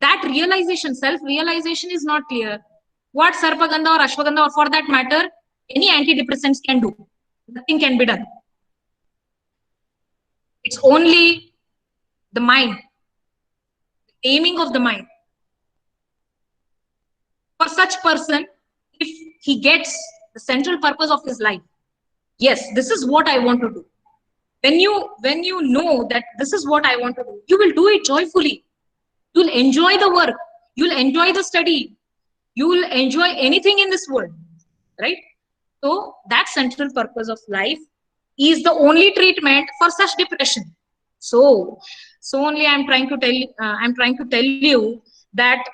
that realization, self-realization is not clear, what sarpagandha or ashwagandha, or for that matter, any antidepressants can do? Nothing can be done. It's only the mind, the aiming of the mind. For such person, if he gets the central purpose of his life, yes, this is what I want to do. When you know that this is what I want to do, you will do it joyfully. You'll enjoy the work. You'll enjoy the study. You will enjoy anything in this world, right? So that central purpose of life is the only treatment for such depression. So only I'm trying to tell you that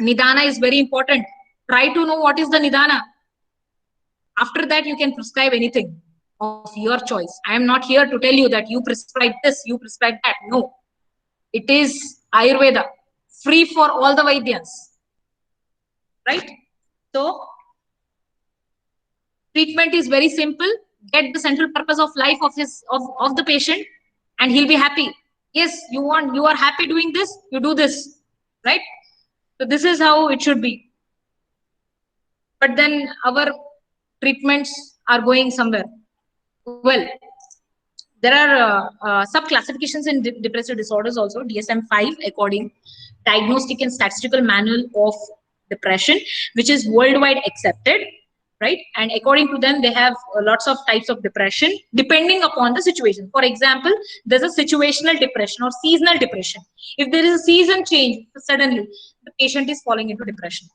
Nidana is very important. Try to know what is the Nidana. After that, you can prescribe anything of your choice. I am not here to tell you that you prescribe this, you prescribe that. No. It is Ayurveda, free for all the Vaidyas. Right? So, treatment is very simple. Get the central purpose of life of the patient, and he'll be happy. Yes, you are happy doing this, you do this. Right? So this is how it should be. But then our treatments are going somewhere. Well, there are sub-classifications in depressive disorders also, DSM-5, according Diagnostic and Statistical Manual of Depression, which is worldwide accepted, right? And according to them, they have lots of types of depression depending upon the situation. For example, there's a situational depression or seasonal depression. If there is a season change, suddenly the patient is falling into depression.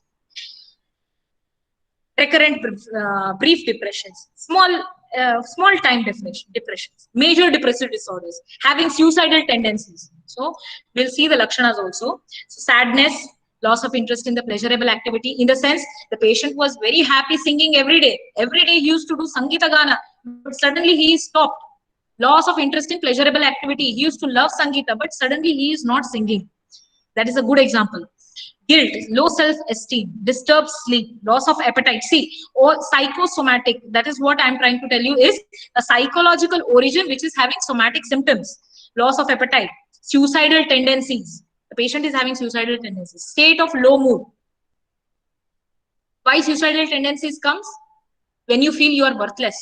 Recurrent brief depressions, small time depressions, major depressive disorders, having suicidal tendencies. So we'll see the lakshanas also. So sadness, loss of interest in the pleasurable activity, in the sense the patient was very happy singing every day. Every day he used to do Sangeeta Gana, but suddenly he stopped. Loss of interest in pleasurable activity. He used to love Sangeeta, but suddenly he is not singing. That is a good example. Guilt, low self-esteem, disturbed sleep, loss of appetite. See, or psychosomatic, that is what I'm trying to tell you, is a psychological origin which is having somatic symptoms. Loss of appetite, suicidal tendencies. The patient is having suicidal tendencies. State of low mood. Why suicidal tendencies comes? When you feel you are worthless.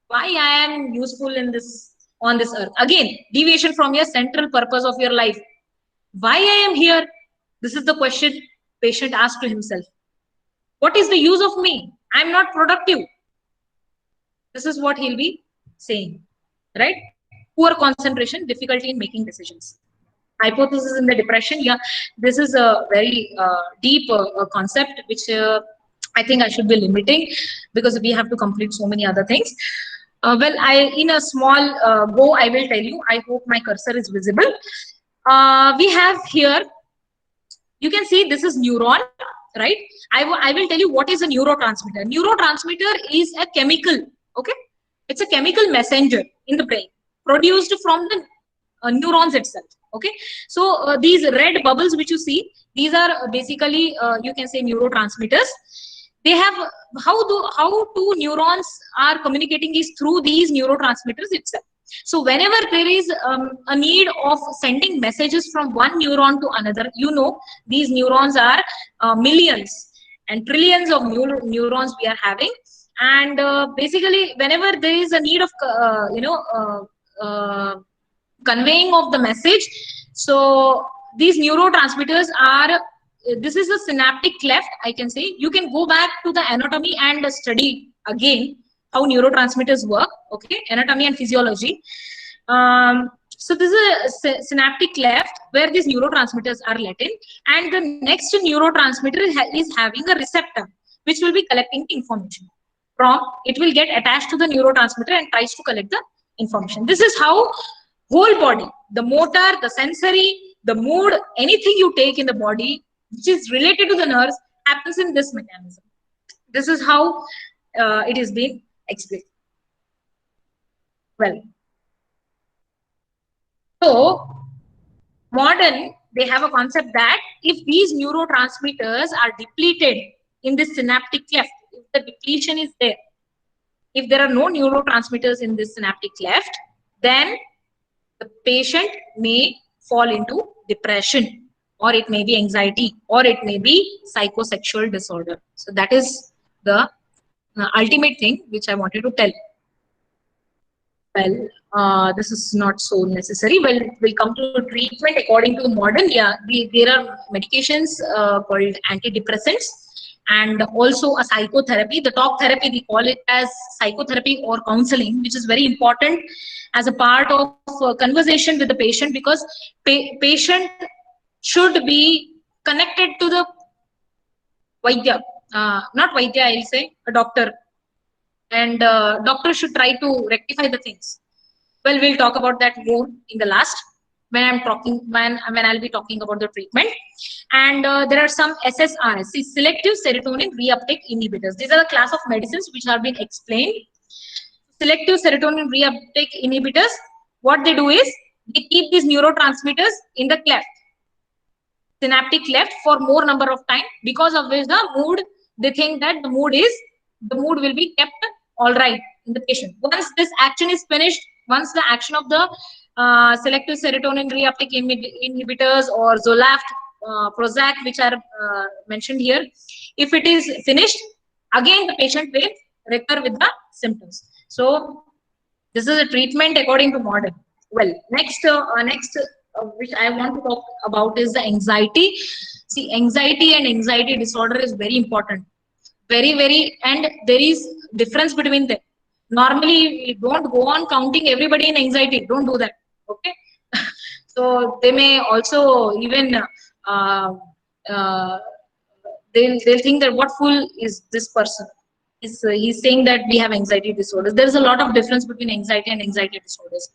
Why I am useful on this earth? Again, deviation from your central purpose of your life. Why I am here? This is the question patient asks to himself. What is the use of me? I'm not productive. This is what he'll be saying, right? Poor concentration, difficulty in making decisions. Hypothesis in the depression. Yeah, this is a very deep concept, which I think I should be limiting because we have to complete so many other things. Well, in a small go, I will tell you. I hope my cursor is visible. We have here, you can see this is neuron, right? I will tell you what is a neurotransmitter. Neurotransmitter is a chemical, okay? It's a chemical messenger in the brain produced from the neurons itself, okay? So these red bubbles which you see, these are basically, you can say, neurotransmitters. They have, how two neurons are communicating is through these neurotransmitters itself. So whenever there is a need of sending messages from one neuron to another, you know, these neurons are millions and trillions of neurons we are having. And basically, whenever there is a need of, conveying of the message, so these neurotransmitters are, this is a synaptic cleft, I can say. You can go back to the anatomy and study again how neurotransmitters work, okay, anatomy and physiology. So this is a synaptic cleft where these neurotransmitters are let in, and the next neurotransmitter is having a receptor which will be collecting information from, it will get attached to the neurotransmitter and tries to collect the information. This is how whole body, the motor, the sensory, the mood, anything you take in the body which is related to the nerves happens in this mechanism. This is how it is being explained. Well, so modern, they have a concept that if these neurotransmitters are depleted in this synaptic cleft, if the depletion is there, if there are no neurotransmitters in this synaptic cleft, then the patient may fall into depression, or it may be anxiety, or it may be psychosexual disorder. So that is the ultimate thing which I wanted to tell. Well, this is not so necessary. Well, we'll come to treatment according to modern. Yeah, there are medications called antidepressants, and also a psychotherapy. The talk therapy, we call it as psychotherapy or counseling, which is very important as a part of conversation with the patient, because patient should be connected to the Vaidya, not Vaidya, I'll say a doctor, and doctor should try to rectify the things. Well, we'll talk about that more in the last, when I'm talking, when I'll be talking about the treatment. And there are some SSRIs, selective serotonin reuptake inhibitors. These are the class of medicines which have been explained. Selective serotonin reuptake inhibitors, what they do is they keep these neurotransmitters in the cleft, synaptic cleft, for more number of time, because of which the mood, they think that the mood will be kept all right in the patient. Once this action is finished, once the action of the selective serotonin reuptake inhibitors or Zoloft, Prozac, which are mentioned here, if it is finished, again the patient will recur with the symptoms. So this is a treatment according to modern. Well, next which I want to talk about is the anxiety. See, anxiety and anxiety disorder is very important. Very, and there is difference between them. Normally, we don't go on counting everybody in anxiety. Don't do that. Okay. So they may also even they'll think that what fool is this person? He's saying that we have anxiety disorders. There is a lot of difference between anxiety and anxiety disorders.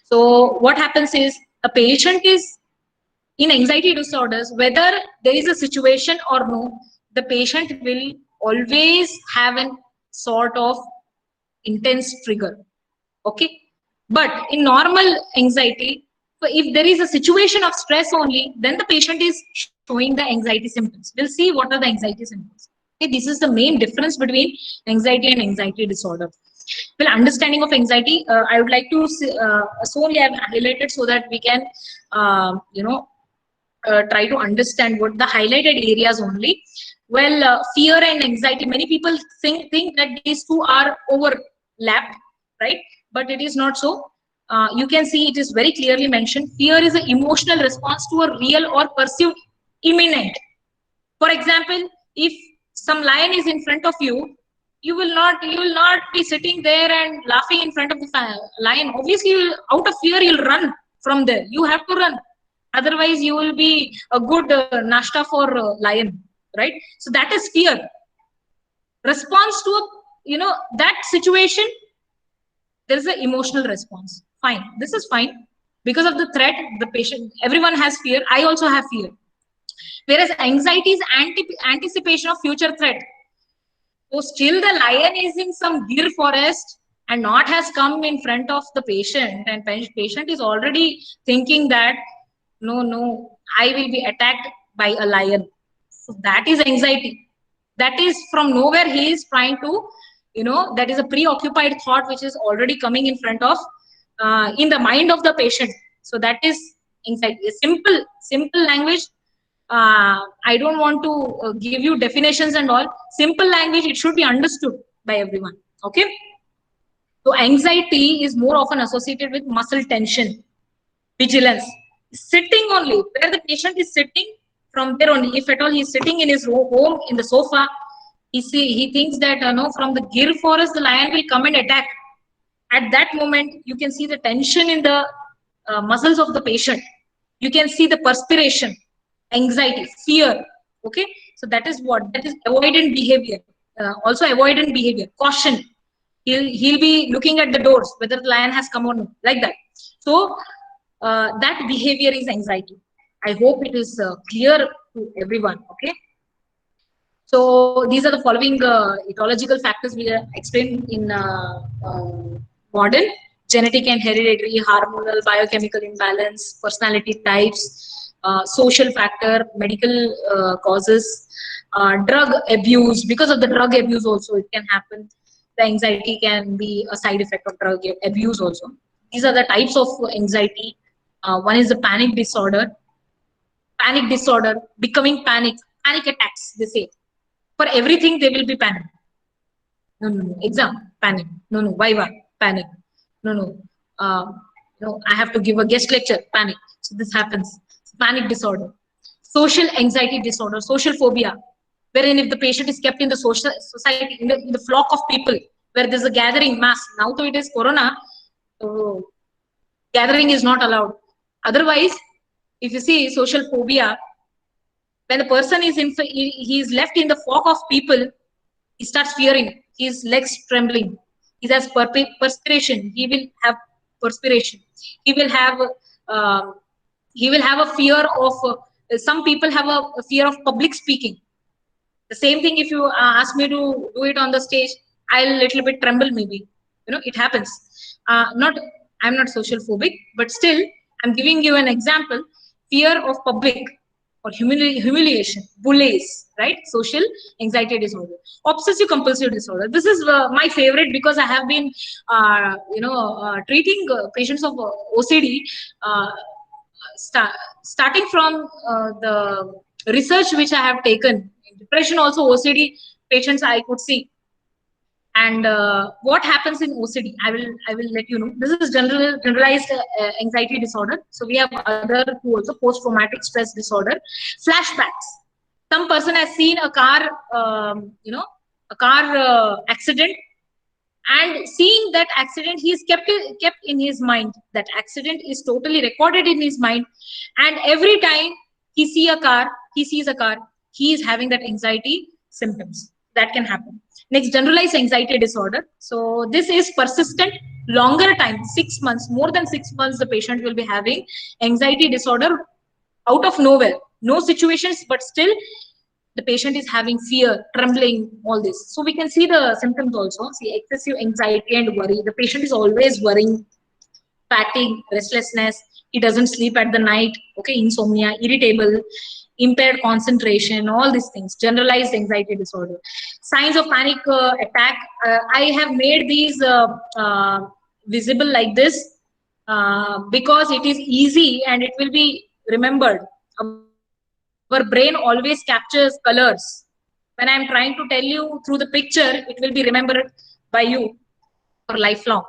So what happens is a patient is in anxiety disorders, whether there is a situation or no, the patient will always have a sort of intense trigger. Okay. But in normal anxiety, so if there is a situation of stress only, then the patient is showing the anxiety symptoms. We'll see what are the anxiety symptoms. Okay, this is the main difference between anxiety and anxiety disorder. Well, understanding of anxiety, I would like to solely have highlighted so that we can, try to understand what the highlighted areas only. Well, fear and anxiety, many people think that these two are overlapped, right? But it is not so. You can see it is very clearly mentioned. Fear is an emotional response to a real or perceived imminent. For example, if some lion is in front of you, you will not be sitting there and laughing in front of the lion. Obviously, out of fear, you'll run from there. You have to run. Otherwise, you will be a good nashta for lion, right? So that is fear. Response to that situation, there is an emotional response. Fine, this is fine. Because of the threat, the patient, everyone has fear. I also have fear. Whereas anxiety is anticipation of future threat. So still the lion is in some Gir forest and not has come in front of the patient, and patient is already thinking that no, I will be attacked by a lion. So that is anxiety. That is from nowhere he is trying to, that is a preoccupied thought which is already coming in front of, in the mind of the patient. So that is anxiety. A simple language. I don't want to give you definitions and all. Simple language, it should be understood by everyone. Okay. So anxiety is more often associated with muscle tension, vigilance, sitting only, where the patient is sitting, from there only, if at all he is sitting in his home in the sofa, he thinks that no, from the Gir forest the lion will come and attack. At that moment, you can see the tension in the muscles of the patient. You can see the perspiration, anxiety, fear. Okay, so that is avoidant behavior. Also avoidant behavior, caution. He'll be looking at the doors whether the lion has come or not, like that. So that behavior is anxiety. I hope it is clear to everyone. Okay. So these are the following ecological factors we explained in modern: genetic and hereditary, hormonal, biochemical imbalance, personality types, social factor, medical causes, drug abuse. Because of the drug abuse also it can happen. The anxiety can be a side effect of drug abuse also. These are the types of anxiety. One is the panic disorder. Panic disorder, becoming panic attacks, they say. For everything, they will be panic. No. Exam, panic. No. Viva, panic. No. No, I have to give a guest lecture, panic. So this happens. Panic disorder. Social anxiety disorder, social phobia, wherein if the patient is kept in the social society, in the flock of people, where there's a gathering mass. Now, though it is corona, so gathering is not allowed. Otherwise, if you see social phobia, when the person is he is left in the fog of people, he starts fearing. His legs trembling. He has perspiration. He will have perspiration. He will have a fear of. Some people have a fear of public speaking. The same thing. If you ask me to do it on the stage, I'll little bit tremble. Maybe it happens. I'm not social phobic, but still I'm giving you an example. Fear of public or humiliation, bullies, right? Social anxiety disorder, obsessive compulsive disorder. This is my favorite because I have been, treating patients of OCD, starting from the research which I have taken. In depression, also OCD patients I could see. And what happens in OCD, I will let you know. This is generalized anxiety disorder. So we have other two also, post-traumatic stress disorder, flashbacks. Some person has seen a car, accident, and seeing that accident, he is kept in his mind. That accident is totally recorded in his mind, and every time he sees a car, he is having that anxiety symptoms. That can happen. Next, generalized anxiety disorder. So this is persistent, longer time, 6 months, more than 6 months, the patient will be having anxiety disorder out of nowhere. No situations, but still the patient is having fear, trembling, all this. So we can see the symptoms also. See, excessive anxiety and worry. The patient is always worrying, fatigue, restlessness. He doesn't sleep at the night. Okay, insomnia, irritable, impaired concentration, all these things. Generalized anxiety disorder. Signs of panic attack. I have made these visible like this because it is easy and it will be remembered. Our brain always captures colors. When I'm trying to tell you through the picture, it will be remembered by you for lifelong.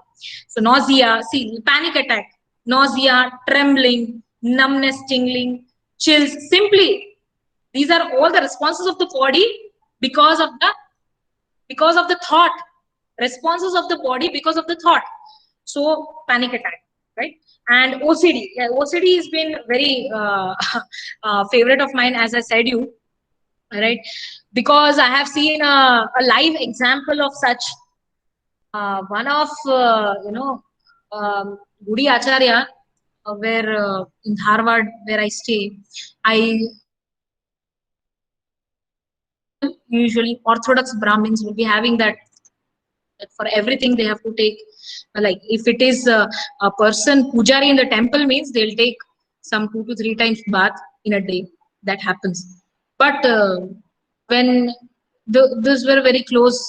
So nausea, see, panic attack, nausea, trembling, numbness, tingling, chills. Simply, these are all the responses of the body because of the thought. Responses of the body because of the thought. So panic attack, right? And OCD. Yeah, OCD has been very favorite of mine, as I said you, right? Because I have seen a live example of such. One of Gudi Acharya, where in Harvard, where I stay, usually Orthodox Brahmins will be having that for everything they have to take, like if it is a person pujari in the temple, means they'll take some 2 to 3 times bath in a day. That happens. But when these were very close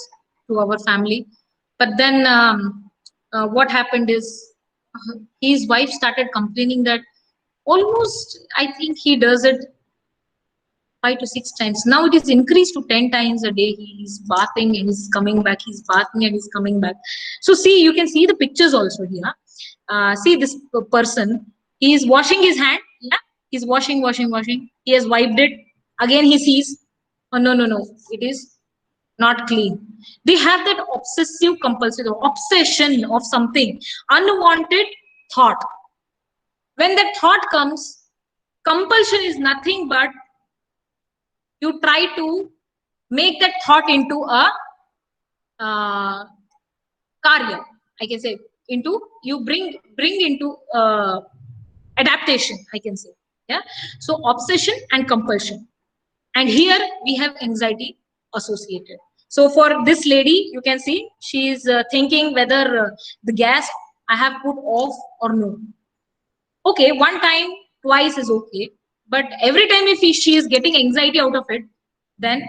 to our family, but then what happened is his wife started complaining that almost, I think he does it 5 to 6 times. Now it is increased to 10 times a day. He's bathing and he's coming back. He's bathing and he's coming back. So see, you can see the pictures also here. See this person. He is washing his hand He's washing. He has wiped it. Again he sees, oh no, it is not clean. We have that obsessive compulsive obsession of something, unwanted thought. When that thought comes, compulsion is nothing but you try to make that thought into a karya, I can say, into you bring into adaptation, I can say. Yeah. So obsession and compulsion, and here we have anxiety associated. So for this lady, you can see she is thinking whether the gas I have put off or no. Okay, one time, twice is okay, but every time if she is getting anxiety out of it, then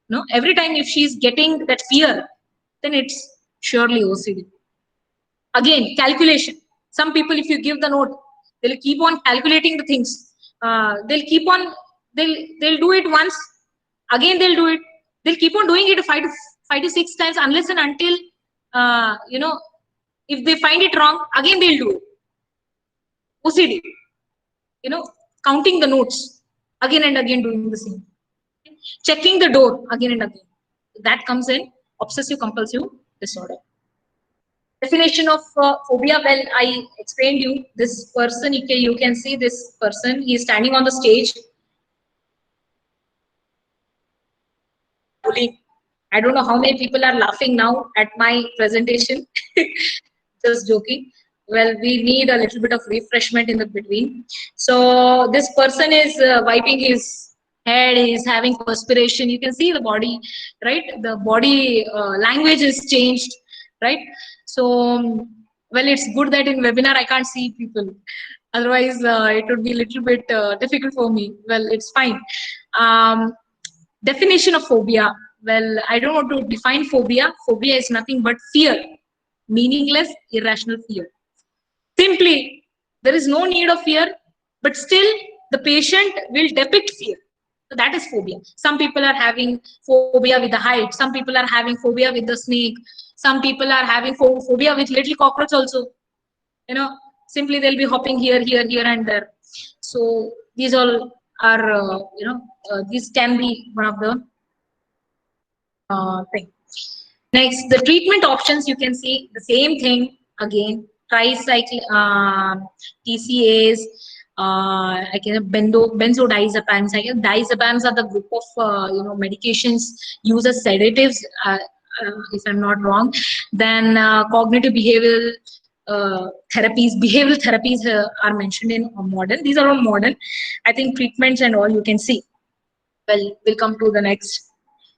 no, every time if she is getting that fear, then it's surely OCD. Again, calculation. Some people, if you give the note, they'll keep on calculating the things. They'll keep on, they'll do it once, again they'll do it. They'll keep on doing it five to six times unless and until, if they find it wrong, again they'll do it. OCD, counting the notes, again and again doing the same. Checking the door again and again. That comes in obsessive compulsive disorder. Definition of phobia, well, I explained you this person. You can see this person, he is standing on the stage. I don't know how many people are laughing now at my presentation. Just joking. Well, we need a little bit of refreshment in the between. So this person is wiping his head, he is having perspiration. You can see the body, right? The body language is changed, right? So, well, it's good that in webinar I can't see people. Otherwise, it would be a little bit difficult for me. Well, it's fine. Definition of phobia. Well, I don't want to define phobia. Phobia is nothing but fear. Meaningless, irrational fear. Simply, there is no need of fear, but still the patient will depict fear. So that is phobia. Some people are having phobia with the height. Some people are having phobia with the snake. Some people are having phobia with little cockroach also. Simply they'll be hopping here, and there. So these all are, these can be one of the things. Next, the treatment options, you can see the same thing again. Tricyclic, TCAs, benzodiazepines. Diazepams are the group of medications used as sedatives, if I'm not wrong. Then cognitive behavioral therapies are mentioned in modern. These are all modern. I think treatments and all you can see. Well, we'll come to the next.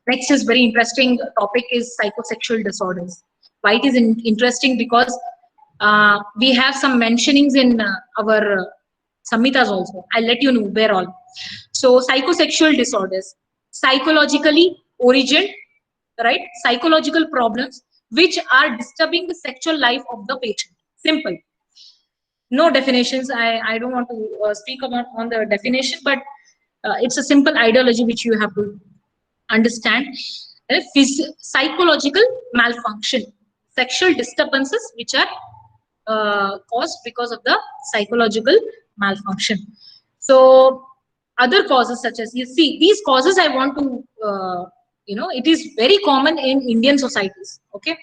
Next is very interesting topic is psychosexual disorders. Why it is interesting? Because we have some mentionings in our samhitas also. I'll let you know where all. So psychosexual disorders, psychologically origin, right? Psychological problems which are disturbing the sexual life of the patient. Simple. No definitions. I don't want to speak about on the definition, but it's a simple ideology which you have to understand. Psychological malfunction, sexual disturbances which are caused because of the psychological malfunction. So other causes such as, you see, these causes I want to, it is very common in Indian societies. Okay,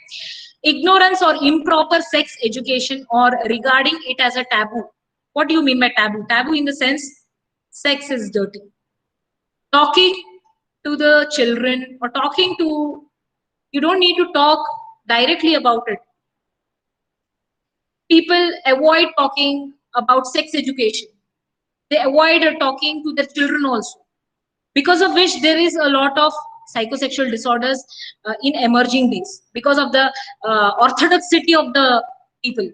ignorance or improper sex education or regarding it as a taboo. What do you mean by taboo? Taboo in the sense sex is dirty. Talking to the children or you don't need to talk directly about it. People avoid talking about sex education. They avoid talking to their children also, because of which there is a lot of psychosexual disorders in emerging days, because of the orthodoxity of the people,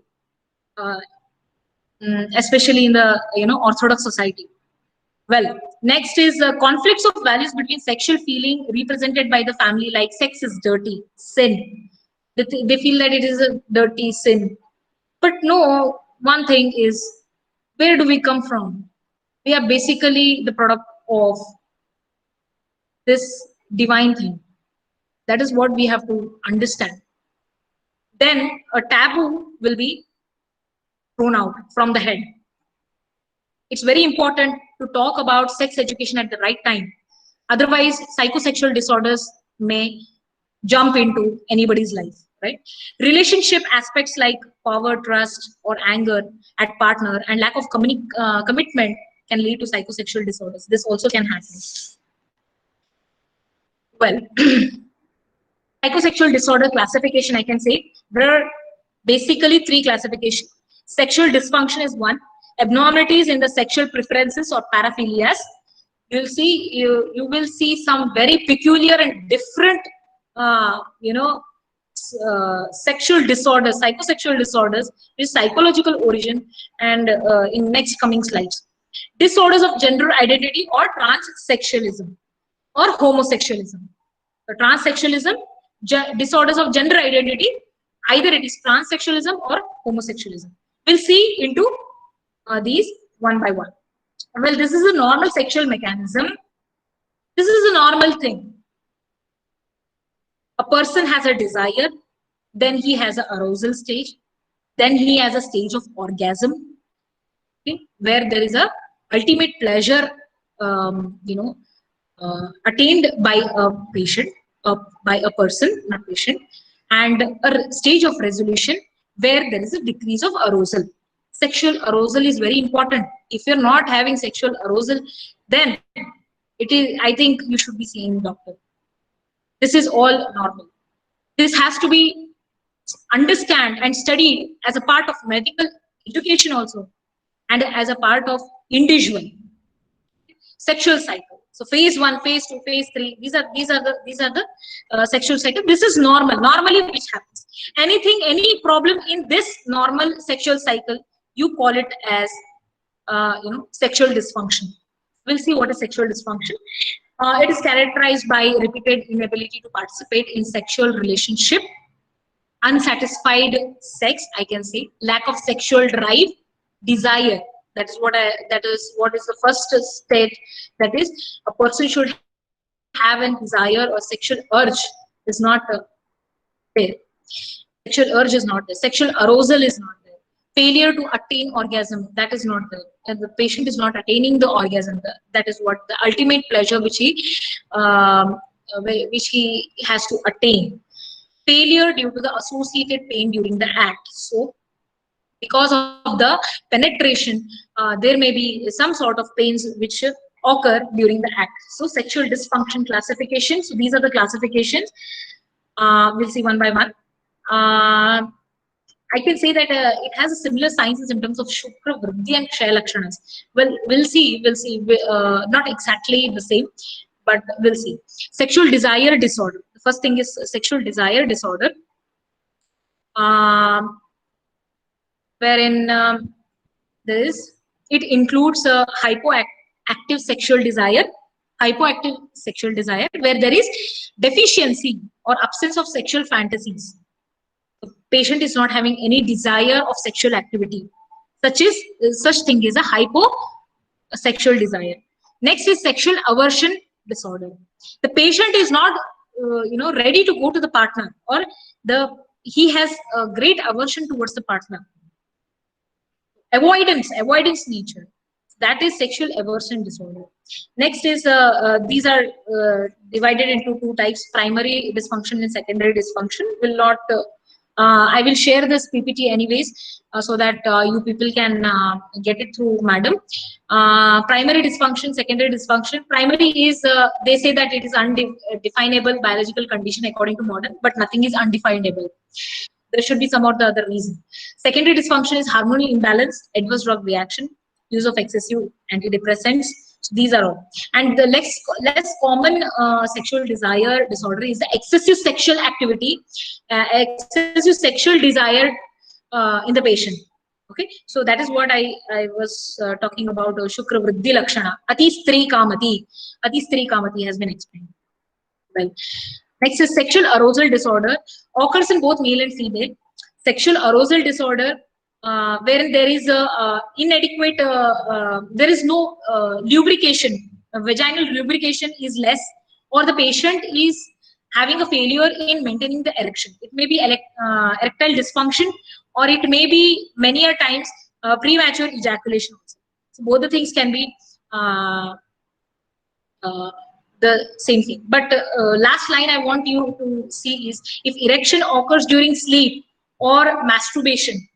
especially in the orthodox society. Well, next is conflicts of values between sexual feeling represented by the family, like sex is dirty, sin. They feel that it is a dirty sin. But no, one thing is, where do we come from? We are basically the product of this divine thing. That is what we have to understand. Then a taboo will be thrown out from the head. it's very important to talk about sex education at the right time. Otherwise, psychosexual disorders may jump into anybody's life, right? Relationship aspects like power, trust, or anger at partner and lack of commitment can lead to psychosexual disorders. This also can happen. Well, psychosexual disorder classification, I can say there are basically 3 classifications. Sexual dysfunction is one. Abnormalities in the sexual preferences or paraphilias. You will see some very peculiar and different, sexual disorders, psychosexual disorders with psychological origin, and in next coming slides. Disorders of gender identity or transsexualism or homosexualism. So transsexualism, disorders of gender identity, either it is transsexualism or homosexualism. We'll see into these one by one. Well, this is a normal sexual mechanism. This is a normal thing. A person has a desire, then he has an arousal stage, then he has a stage of orgasm, okay, where there is a ultimate pleasure, attained by a patient, by a person, not patient, and a stage of resolution where there is a decrease of arousal. Sexual arousal is very important. If you're not having sexual arousal, then it is, I think you should be seeing a doctor. This is all normal. This has to be understand and studied as a part of medical education also, and as a part of individual sexual cycle. So phase 1, phase 2, phase 3. These are the sexual cycle. This is normal. Normally, which happens. Any problem in this normal sexual cycle, you call it as sexual dysfunction. We'll see what is sexual dysfunction. It is characterized by repeated inability to participate in sexual relationship, unsatisfied sex, I can say, lack of sexual drive, desire. That is what is the first stage. That is, a person should have a desire or sexual urge is not there. Sexual urge is not there. Sexual arousal is not there. Failure to attain orgasm, that is not there. And the patient is not attaining the orgasm. That is what the ultimate pleasure which he has to attain. Failure due to the associated pain during the act. So, because of the penetration, there may be some sort of pains which occur during the act. So, sexual dysfunction classification. So, these are the classifications. We'll see one by one. I can say that it has a similar signs and symptoms of Shukra Vriddhi and Kshaya Lakshanas. Well, we'll see. Not exactly the same, but we'll see. Sexual desire disorder. The first thing is sexual desire disorder, wherein it includes hypoactive sexual desire, where there is deficiency or absence of sexual fantasies. The patient is not having any desire of sexual activity. Such thing is a hyposexual desire. Next is sexual aversion disorder. The patient is not ready to go to the partner, or he has a great aversion towards the partner. Avoidance nature. That is sexual aversion disorder. Next is these are divided into 2 types: primary dysfunction and secondary dysfunction. I will share this PPT anyways, so that you people can get it through madam. Primary dysfunction, secondary dysfunction. Primary is, they say that it is undefinable biological condition according to modern, but nothing is undefinable. There should be some or the other reason. Secondary dysfunction is hormonal imbalance, adverse drug reaction, use of excessive antidepressants. So these are all. And the less common sexual desire disorder is the excessive sexual activity, excessive sexual desire in the patient. Okay, so that is what I was talking about. Shukra Vriddhi Lakshana. Ati Stri Kamati has been explained. Well, next is sexual arousal disorder. Occurs in both male and female. Sexual arousal disorder, wherein there is inadequate, there is no lubrication. Vaginal lubrication is less, or the patient is having a failure in maintaining the erection. It may be erectile dysfunction, or it may be many a times premature ejaculation also. So both the things can be the same thing. But last line I want you to see is, if erection occurs during sleep or masturbation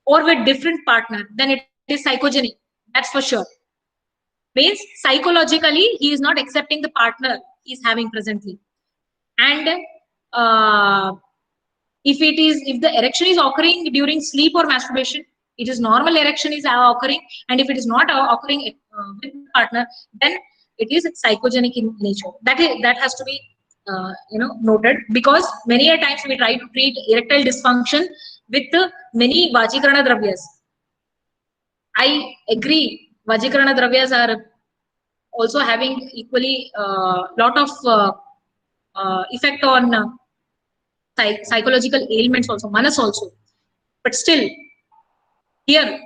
or with different partner, then it is psychogenic. That's for sure. Means psychologically he is not accepting the partner he is having presently. And if the erection is occurring during sleep or masturbation, it is normal erection is occurring, and if it is not occurring with the partner, then it is psychogenic in nature. That has to be noted, because many a times we try to treat erectile dysfunction with many Vajikarana dravyas. I agree, Vajikarana dravyas are also having equally lot of effect on psychological ailments also, manas also. But still, here,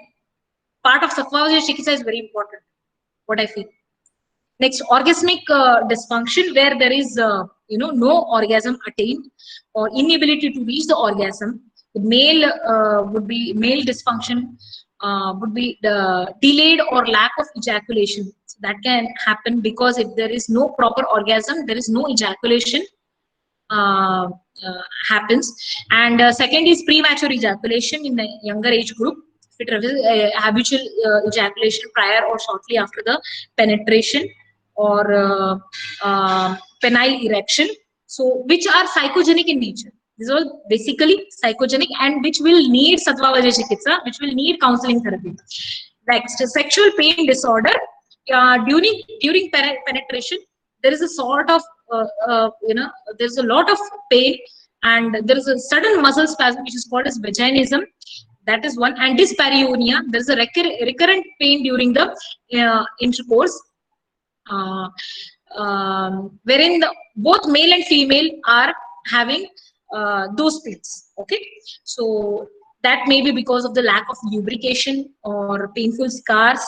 part of Sattva Chikitsa is very important, what I feel. Next, orgasmic dysfunction, where there is no orgasm attained or inability to reach the orgasm. The male would be male dysfunction, would be delayed or lack of ejaculation. So that can happen because if there is no proper orgasm, there is no ejaculation happens. And second is premature ejaculation in the younger age group. If it is habitual ejaculation prior or shortly after the penetration, or penile erection, so which are psychogenic in nature. These are basically psychogenic, and which will need Sattva Vajra Chikitsa, which will need counseling therapy. Next, sexual pain disorder. During penetration, there is a sort of there's a lot of pain, and there is a sudden muscle spasm which is called as vaginism. That is one. And dyspareunia, there is a recurrent pain during the intercourse, wherein both male and female are having those pains. Okay, so that may be because of the lack of lubrication or painful scars,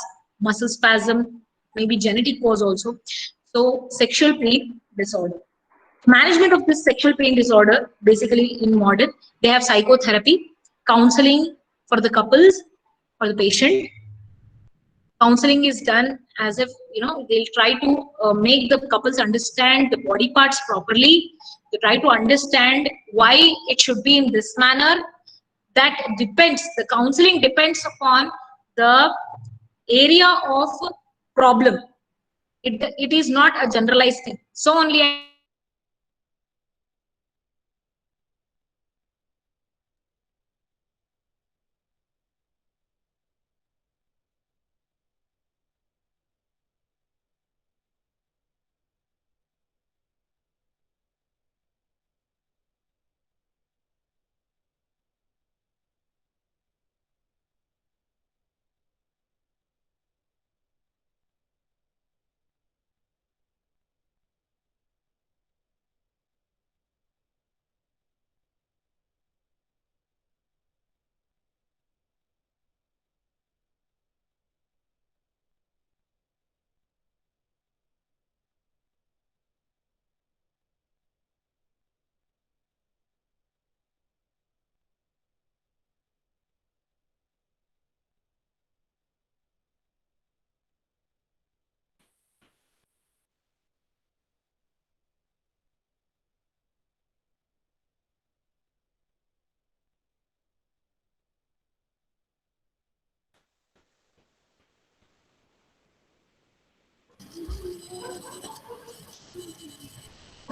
muscle spasm, maybe genetic cause also. So sexual pain disorder. Management of this sexual pain disorder, basically in modern, they have psychotherapy, counseling for the couples, for the patient. Counseling is done as if they'll try to make the couples understand the body parts properly. They try to understand why it should be in this manner. That depends. The counseling depends upon the area of problem. It is not a generalized thing. So only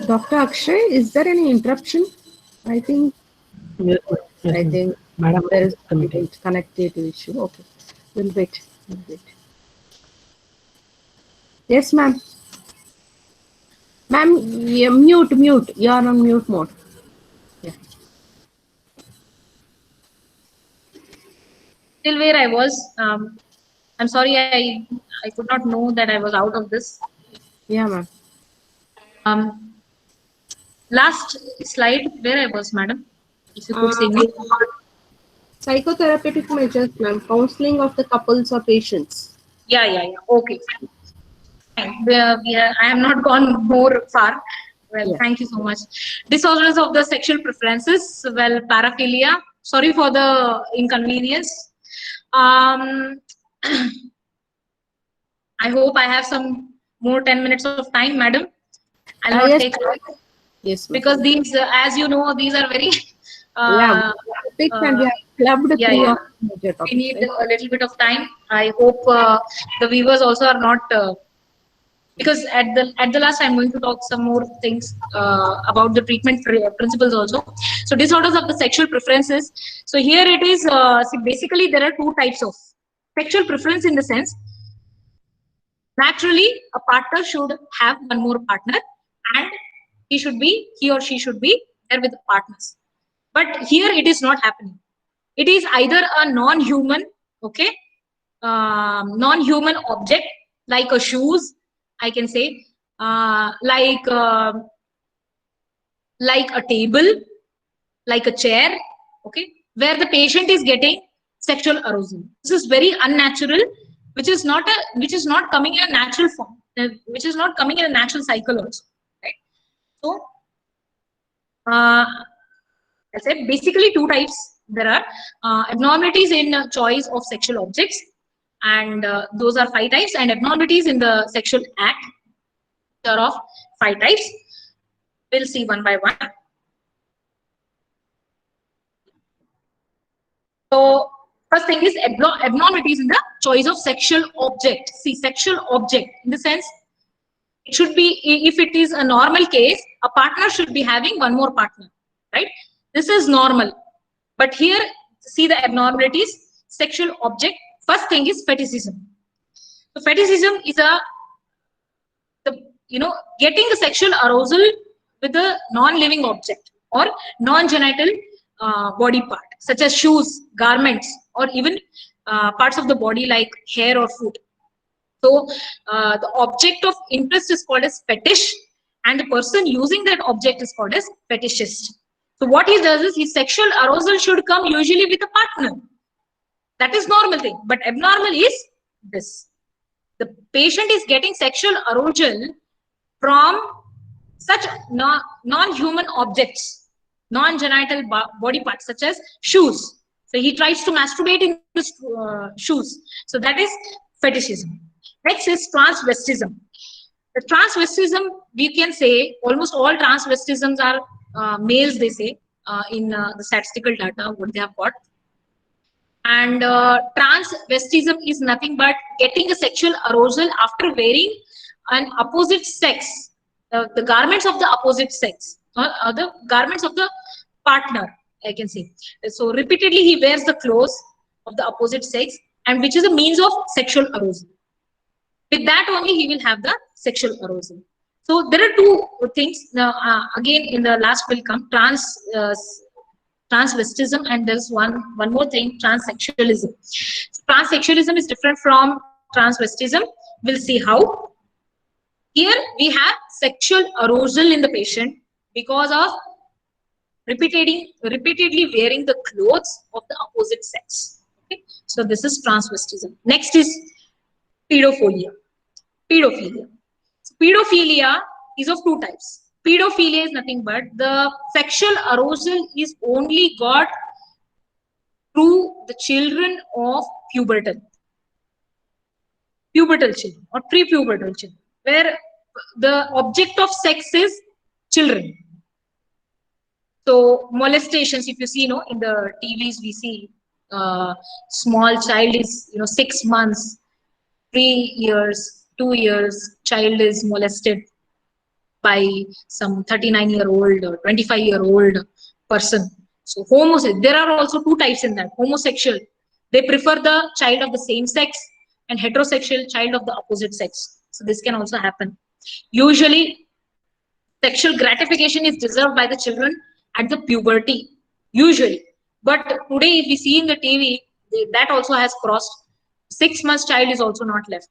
Dr. Akshay, is there any interruption? I think Yes, yes, I think Madam there is a committee. connectivity issue. Okay, we'll wait. Yes, ma'am. Ma'am, mute. You are on mute mode. Yeah. till where I was. I'm sorry, I could not know that I was out of this. Yeah, ma'am. Last slide, where I was, madam. If you could say me. Psychotherapeutic measures, ma'am. Counseling of the couples or patients. Yeah. Okay. I have not gone more far. Well, Yeah. Thank you so much. Disorders of the sexual preferences. Well, paraphilia. Sorry for the inconvenience. I hope I have some more 10 minutes of time, madam. I'll not Yes, take yes, ma'am. because these, as you know, these are very Yeah, topics and we have clubbed yeah, three yeah. of major We topics, need right? a little bit of time. I hope the viewers also are not because at the last I'm going to talk some more things about the treatment principles also. So disorders of the sexual preferences. So here it is. See, basically there are two types of sexual preference in the sense. Naturally, a partner should have one more partner, and he or she should be there with the partners. But here it is not happening. It is either a non-human, okay, non-human object like a shoes, I can say, like a table, like a chair, okay, where the patient is getting sexual arousal. This is very unnatural, which is not coming in a natural form, which is not coming in a natural cycle also, right? So, I said basically two types. There are abnormalities in choice of sexual objects, and those are 5 types, and abnormalities in the sexual act. There are of 5 types. We'll see one by one. So first thing is abnormalities in the choice of sexual object. See, sexual object in the sense it should be, if it is a normal case, a partner should be having one more partner, right? This is normal. But here, see the abnormalities, sexual object. First thing is fetishism. So fetishism is getting the sexual arousal with a non-living object or non-genital body part, such as shoes, garments, or even parts of the body like hair or foot. So the object of interest is called as fetish, and the person using that object is called as fetishist. So what he does is his sexual arousal should come usually with a partner. That is normal thing, but abnormal is this. The patient is getting sexual arousal from such non-human objects, non-genital body parts such as shoes. So he tries to masturbate in the shoes. So that is fetishism. Next is transvestism. The transvestism, we can say almost all transvestisms are males, they say, in the statistical data, what they have got. And transvestism is nothing but getting a sexual arousal after wearing an opposite sex, the garments of the opposite sex, or the garments of the partner, I can say. So repeatedly he wears the clothes of the opposite sex, and which is a means of sexual arousal. With that only he will have the sexual arousal. So there are two things. Now, again, in the last will come transvestism, and there's one more thing, transsexualism. Transsexualism is different from transvestism. We'll see how. Here we have sexual arousal in the patient because of repeatedly wearing the clothes of the opposite sex. Okay? So this is transvestism. Next is pedophilia. Pedophilia. So pedophilia is of two types. Pedophilia is nothing but the sexual arousal is only got through the children of pubertal children or pre-pubertal children, where the object of sex is children. So molestations, if you see, in the TVs we see small child is 6 months, 3 years, 2 years, child is molested by some 39-year-old or 25-year-old person. So there are also two types in that. Homosexual, they prefer the child of the same sex, and heterosexual, child of the opposite sex. So this can also happen. Usually, sexual gratification is deserved by the children at the puberty, usually. But today, if we see in the TV, that also has crossed. 6 months child is also not left.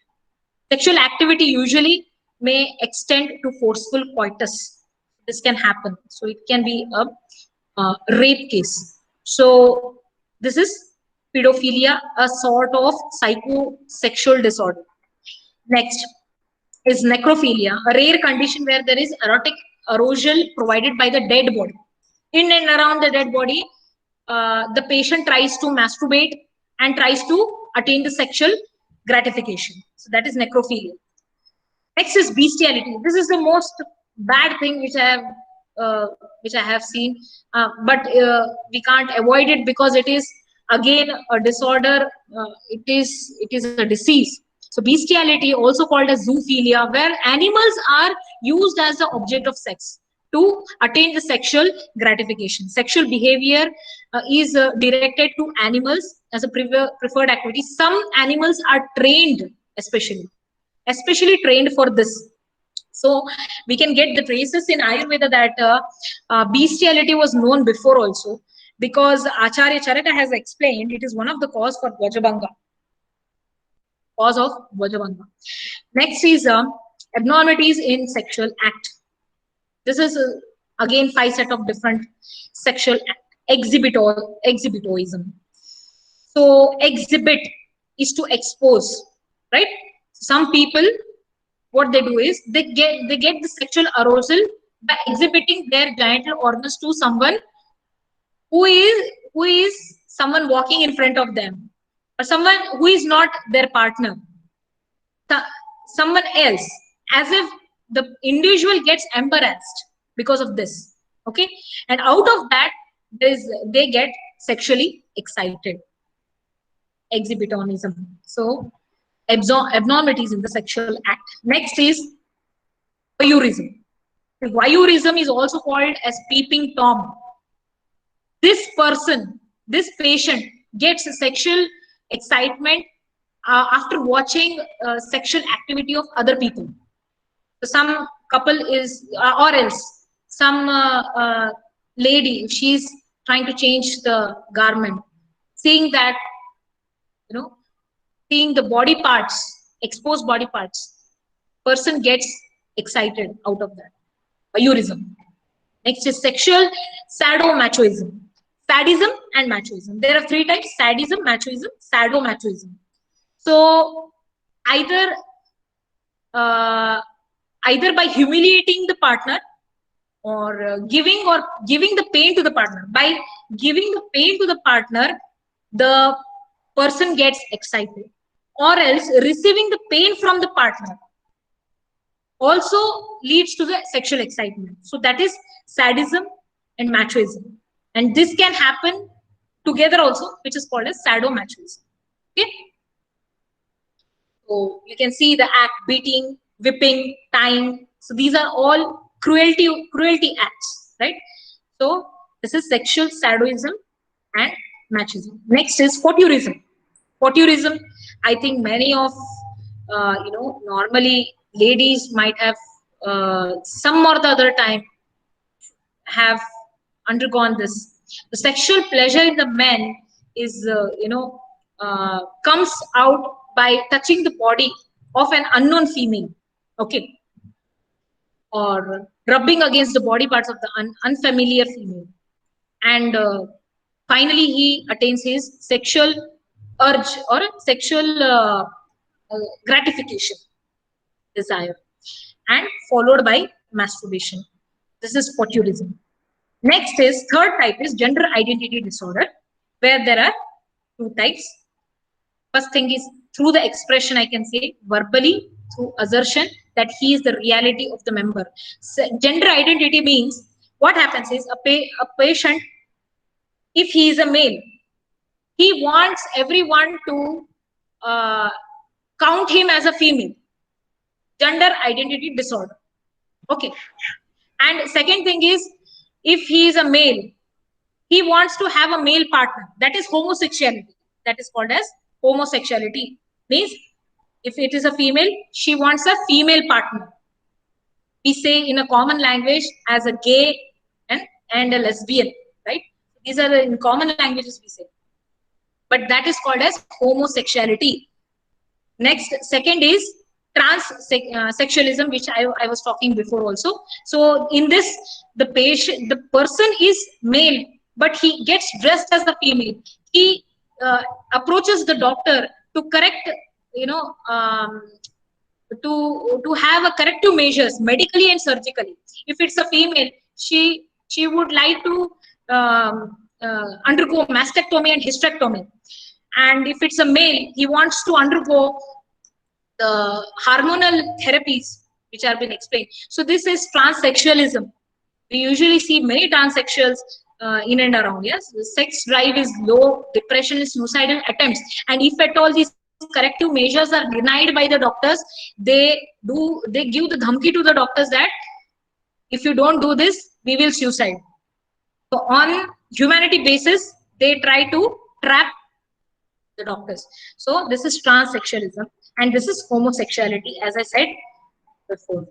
Sexual activity usually may extend to forceful coitus. This can happen. So it can be a rape case. So this is pedophilia, a sort of psychosexual disorder. Next is necrophilia, a rare condition where there is erotic arousal provided by the dead body. In and around the dead body, the patient tries to masturbate and tries to attain the sexual gratification. So that is necrophilia. Next is bestiality. This is the most bad thing which I have seen, but we can't avoid it because it is again a disorder. It is a disease. So bestiality, also called as zoophilia, where animals are used as the object of sex to attain the sexual gratification. Sexual behavior is directed to animals as a preferred activity. Some animals are trained, especially trained for this. So we can get the traces in Ayurveda that bestiality was known before also, because Acharya Charaka has explained it is one of the cause for Vajabhanga. Cause of Vajabhanga. Next is abnormalities in sexual act. This is again 5 set of different sexual act. Exhibitoism. So exhibit is to expose, right? Some people, what they do is they get the sexual arousal by exhibiting their genital organs to someone who is someone walking in front of them, or someone who is not their partner, someone else, as if the individual gets embarrassed because of this. Okay, and out of that they get sexually excited. Exhibitionism. So abnormalities in the sexual act. Next is voyeurism. Voyeurism is also called as peeping Tom. This patient gets a sexual excitement after watching sexual activity of other people. So some couple is, or else some lady, she's trying to change the garment, seeing that, seeing the body parts, exposed body parts, person gets excited out of that. Voyeurism. Next is sexual sadomasochism. Sadism and machoism. There are 3 types: sadism, machoism, sadomasochism. So either by humiliating the partner, or giving the pain to the partner. By giving the pain to the partner, the person gets excited, or else receiving the pain from the partner also leads to the sexual excitement. So that is sadism and machoism, and this can happen together also, which is called as sadomasochism. Okay, so you can see the act: beating, whipping, tying. So these are all cruelty acts, right? So this is sexual sadism and machism. Next is voyeurism. Voyeurism, I think many of normally ladies might have some or the other time have undergone this. The sexual pleasure in the men is comes out by touching the body of an unknown female, okay, or rubbing against the body parts of the unfamiliar female, and finally he attains his sexual urge or sexual gratification, desire, and followed by masturbation. This is voyeurism. Next is, third type is gender identity disorder, where there are 2 types. First thing is through the expression, I can say verbally, through assertion that he is the reality of the member. So gender identity means what happens is a patient, if he is a male, he wants everyone to count him as a female. Gender identity disorder. Okay. And second thing is, if he is a male, he wants to have a male partner. That is homosexuality. That is called as homosexuality. Means if it is a female, she wants a female partner. We say in a common language as a gay and a lesbian, right? These are in common languages we say. But that is called as homosexuality. Next, second is transsexualism, which I was talking before also. So in this, the person is male, but he gets dressed as a female. He approaches the doctor to correct, to have a corrective measures medically and surgically. If it's a female, she would like to undergo mastectomy and hysterectomy. and if it's a male, he wants to undergo the hormonal therapies which are been explained. So this is transsexualism. We usually see many transsexuals in and around. Yes, the sex drive is low, depression is suicidal attempts, and if at all these corrective measures are denied by the doctors, they give the dhamki to the doctors that if you don't do this, we will suicide. So on humanity basis, they try to trap the doctors. So this is transsexualism, and this is homosexuality, as I said before.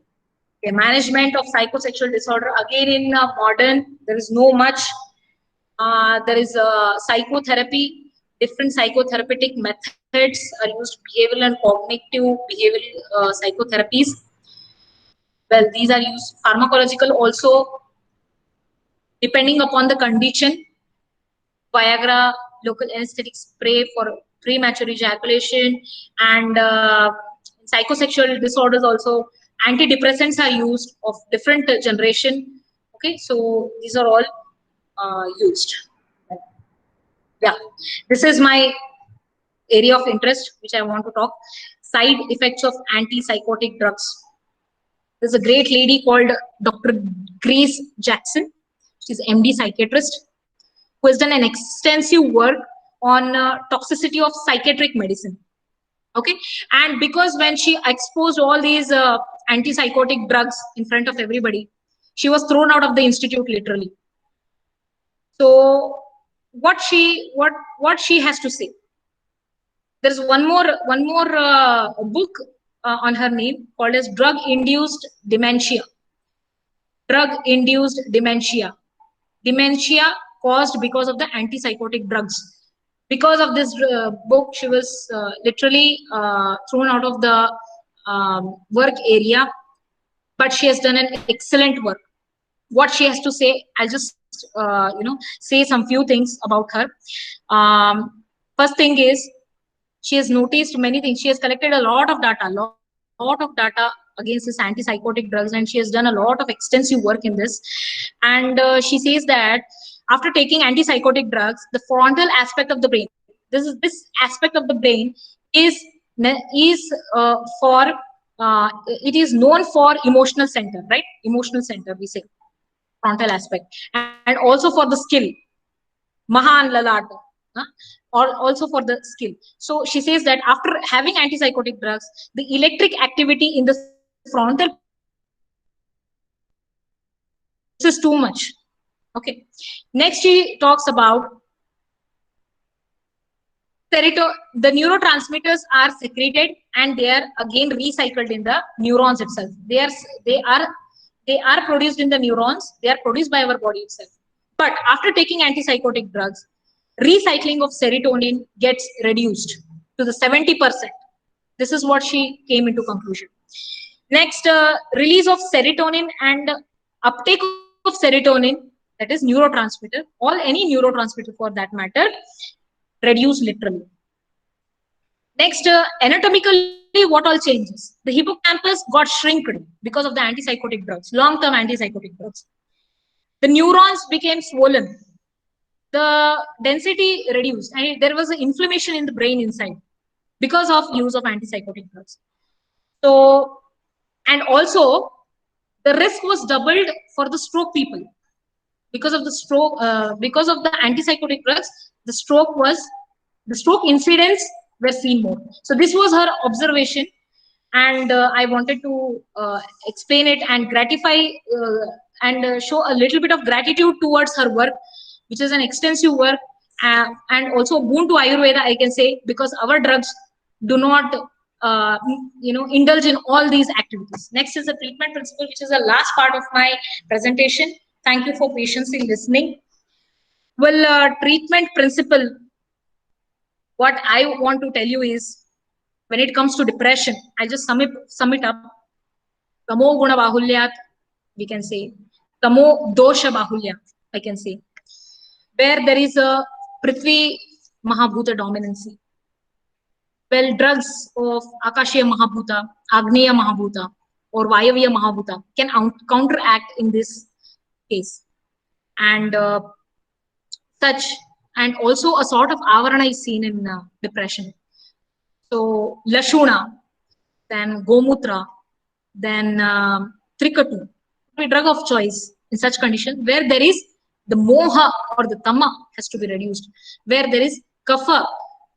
Okay, management of psychosexual disorder, again in modern, there is no much. There is psychotherapy, different psychotherapeutic methods are used, behavioral and cognitive behavioral psychotherapies. Well, these are used. Pharmacological also, depending upon the condition. Viagra, local anesthetic spray for premature ejaculation, and psychosexual disorders also, antidepressants are used of different generation. Okay, so these are all used. Yeah, this is my area of interest which I want to talk. Side effects of antipsychotic drugs. There's a great lady called Dr. Grace Jackson. She's MD psychiatrist who has done an extensive work on toxicity of psychiatric medicine. Okay, and because when she exposed all these antipsychotic drugs in front of everybody, she was thrown out of the institute literally. So what she has to say? There's one more book on her name called as Drug Induced Dementia. Drug Induced Dementia. Dementia caused because of the antipsychotic drugs. Because of this book, she was literally thrown out of the work area, but she has done an excellent work. What she has to say, I'll just say some few things about her. First thing is, she has noticed many things. She has collected a lot of data against this antipsychotic drugs, and she has done a lot of extensive work in this. And she says that after taking antipsychotic drugs, the frontal aspect of the brain, this aspect of the brain is it is known for emotional center, right? Emotional center, we say, frontal aspect, and also for the skill, Mahan Lalata. Or also for the skill. So she says that after having antipsychotic drugs, the electric activity in the frontal, this is too much. Okay. Next, she talks about the neurotransmitters are secreted and they are again recycled in the neurons itself. They are produced in the neurons. They are produced by our body itself. But after taking antipsychotic drugs, recycling of serotonin gets reduced to the 70%. This is what she came into conclusion. Next, release of serotonin and uptake of serotonin, that is neurotransmitter, any neurotransmitter for that matter, reduce literally. Next, anatomically, what all changes? The hippocampus got shrinked because of the antipsychotic drugs, long-term antipsychotic drugs. The neurons became swollen. The density reduced, and there was an inflammation in the brain inside because of use of antipsychotic drugs. So, and also the risk was doubled for the stroke people because of the stroke, because of the antipsychotic drugs. The stroke incidents were seen more. So this was her observation, and I wanted to explain it and gratify and show a little bit of gratitude towards her work, which is an extensive work, and also boon to Ayurveda, I can say, because our drugs do not indulge in all these activities. Next is the treatment principle, which is the last part of my presentation. Thank you for patiently listening. Well, treatment principle, what I want to tell you is, when it comes to depression, I'll just sum it up. Tamo guna bahulyat, we can say. Tamo dosha bahulyat, I can say. Where there is a Prithvi Mahabhuta dominancy. Well, drugs of Akashiya Mahabhuta, Agneya Mahabhuta, or Vayavya Mahabhuta can counteract in this case. And such and also a sort of avarana is seen in depression. So Lashuna, then Gomutra, then Trikatu, a drug of choice in such condition where there is the moha or the tama has to be reduced, where there is kapha,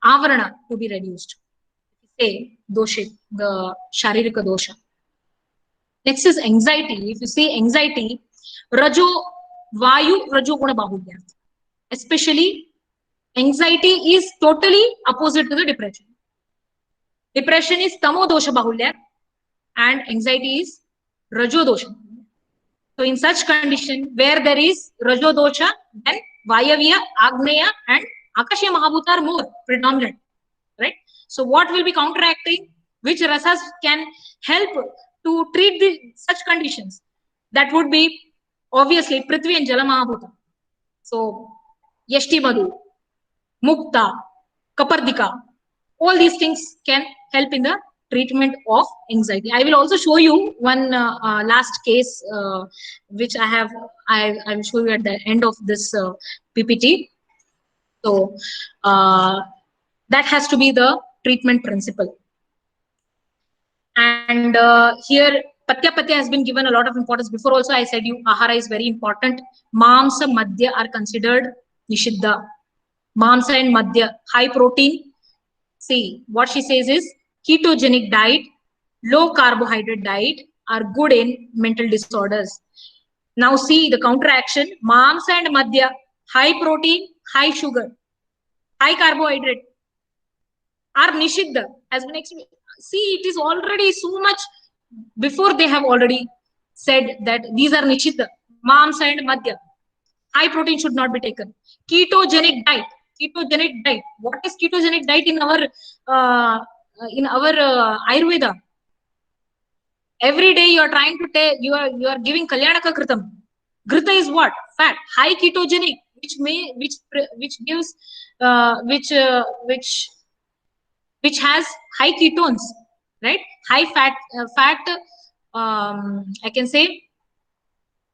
avarana to be reduced. Say dosha, the sharirika dosha. Next is anxiety. If you see anxiety, rajo, vayu, rajo guna bahulya. Especially anxiety is totally opposite to the depression. Depression is tamo dosha bahulya and anxiety is rajo dosha. So in such condition where there is rajo dosha, then vayavya, agneya and akashya mahabhuta are more predominant, right? So what will be counteracting? Which rasas can help to treat such conditions? That would be obviously Prithvi and Jala Mahabhuta. So Yashti Madhu, Mukta, Kapardika, all these things can help in the treatment of anxiety. I will also show you one last case which I will show you at the end of this PPT. So that has to be the treatment principle. And here Patya has been given a lot of importance. Before also I said you ahara is very important. Mamsa, Madhya are considered Nishiddha. Mamsa and Madhya, high protein. See, what she says is ketogenic diet, low carbohydrate diet are good in mental disorders. Now see the counteraction, Mamsa and Madhya, high protein, high sugar, high carbohydrate are Nishiddha, has been explained. See, it is already so much before they have already said that these are Nishiddha, Mamsa and Madhya. High protein should not be taken. Ketogenic diet. Ketogenic diet. What is ketogenic diet in our Ayurveda? Every day you are trying to take, you are giving Kalyanaka Kritam. Grita is what? Fat. High ketogenic, which gives which has high ketones, right? High fat. I can say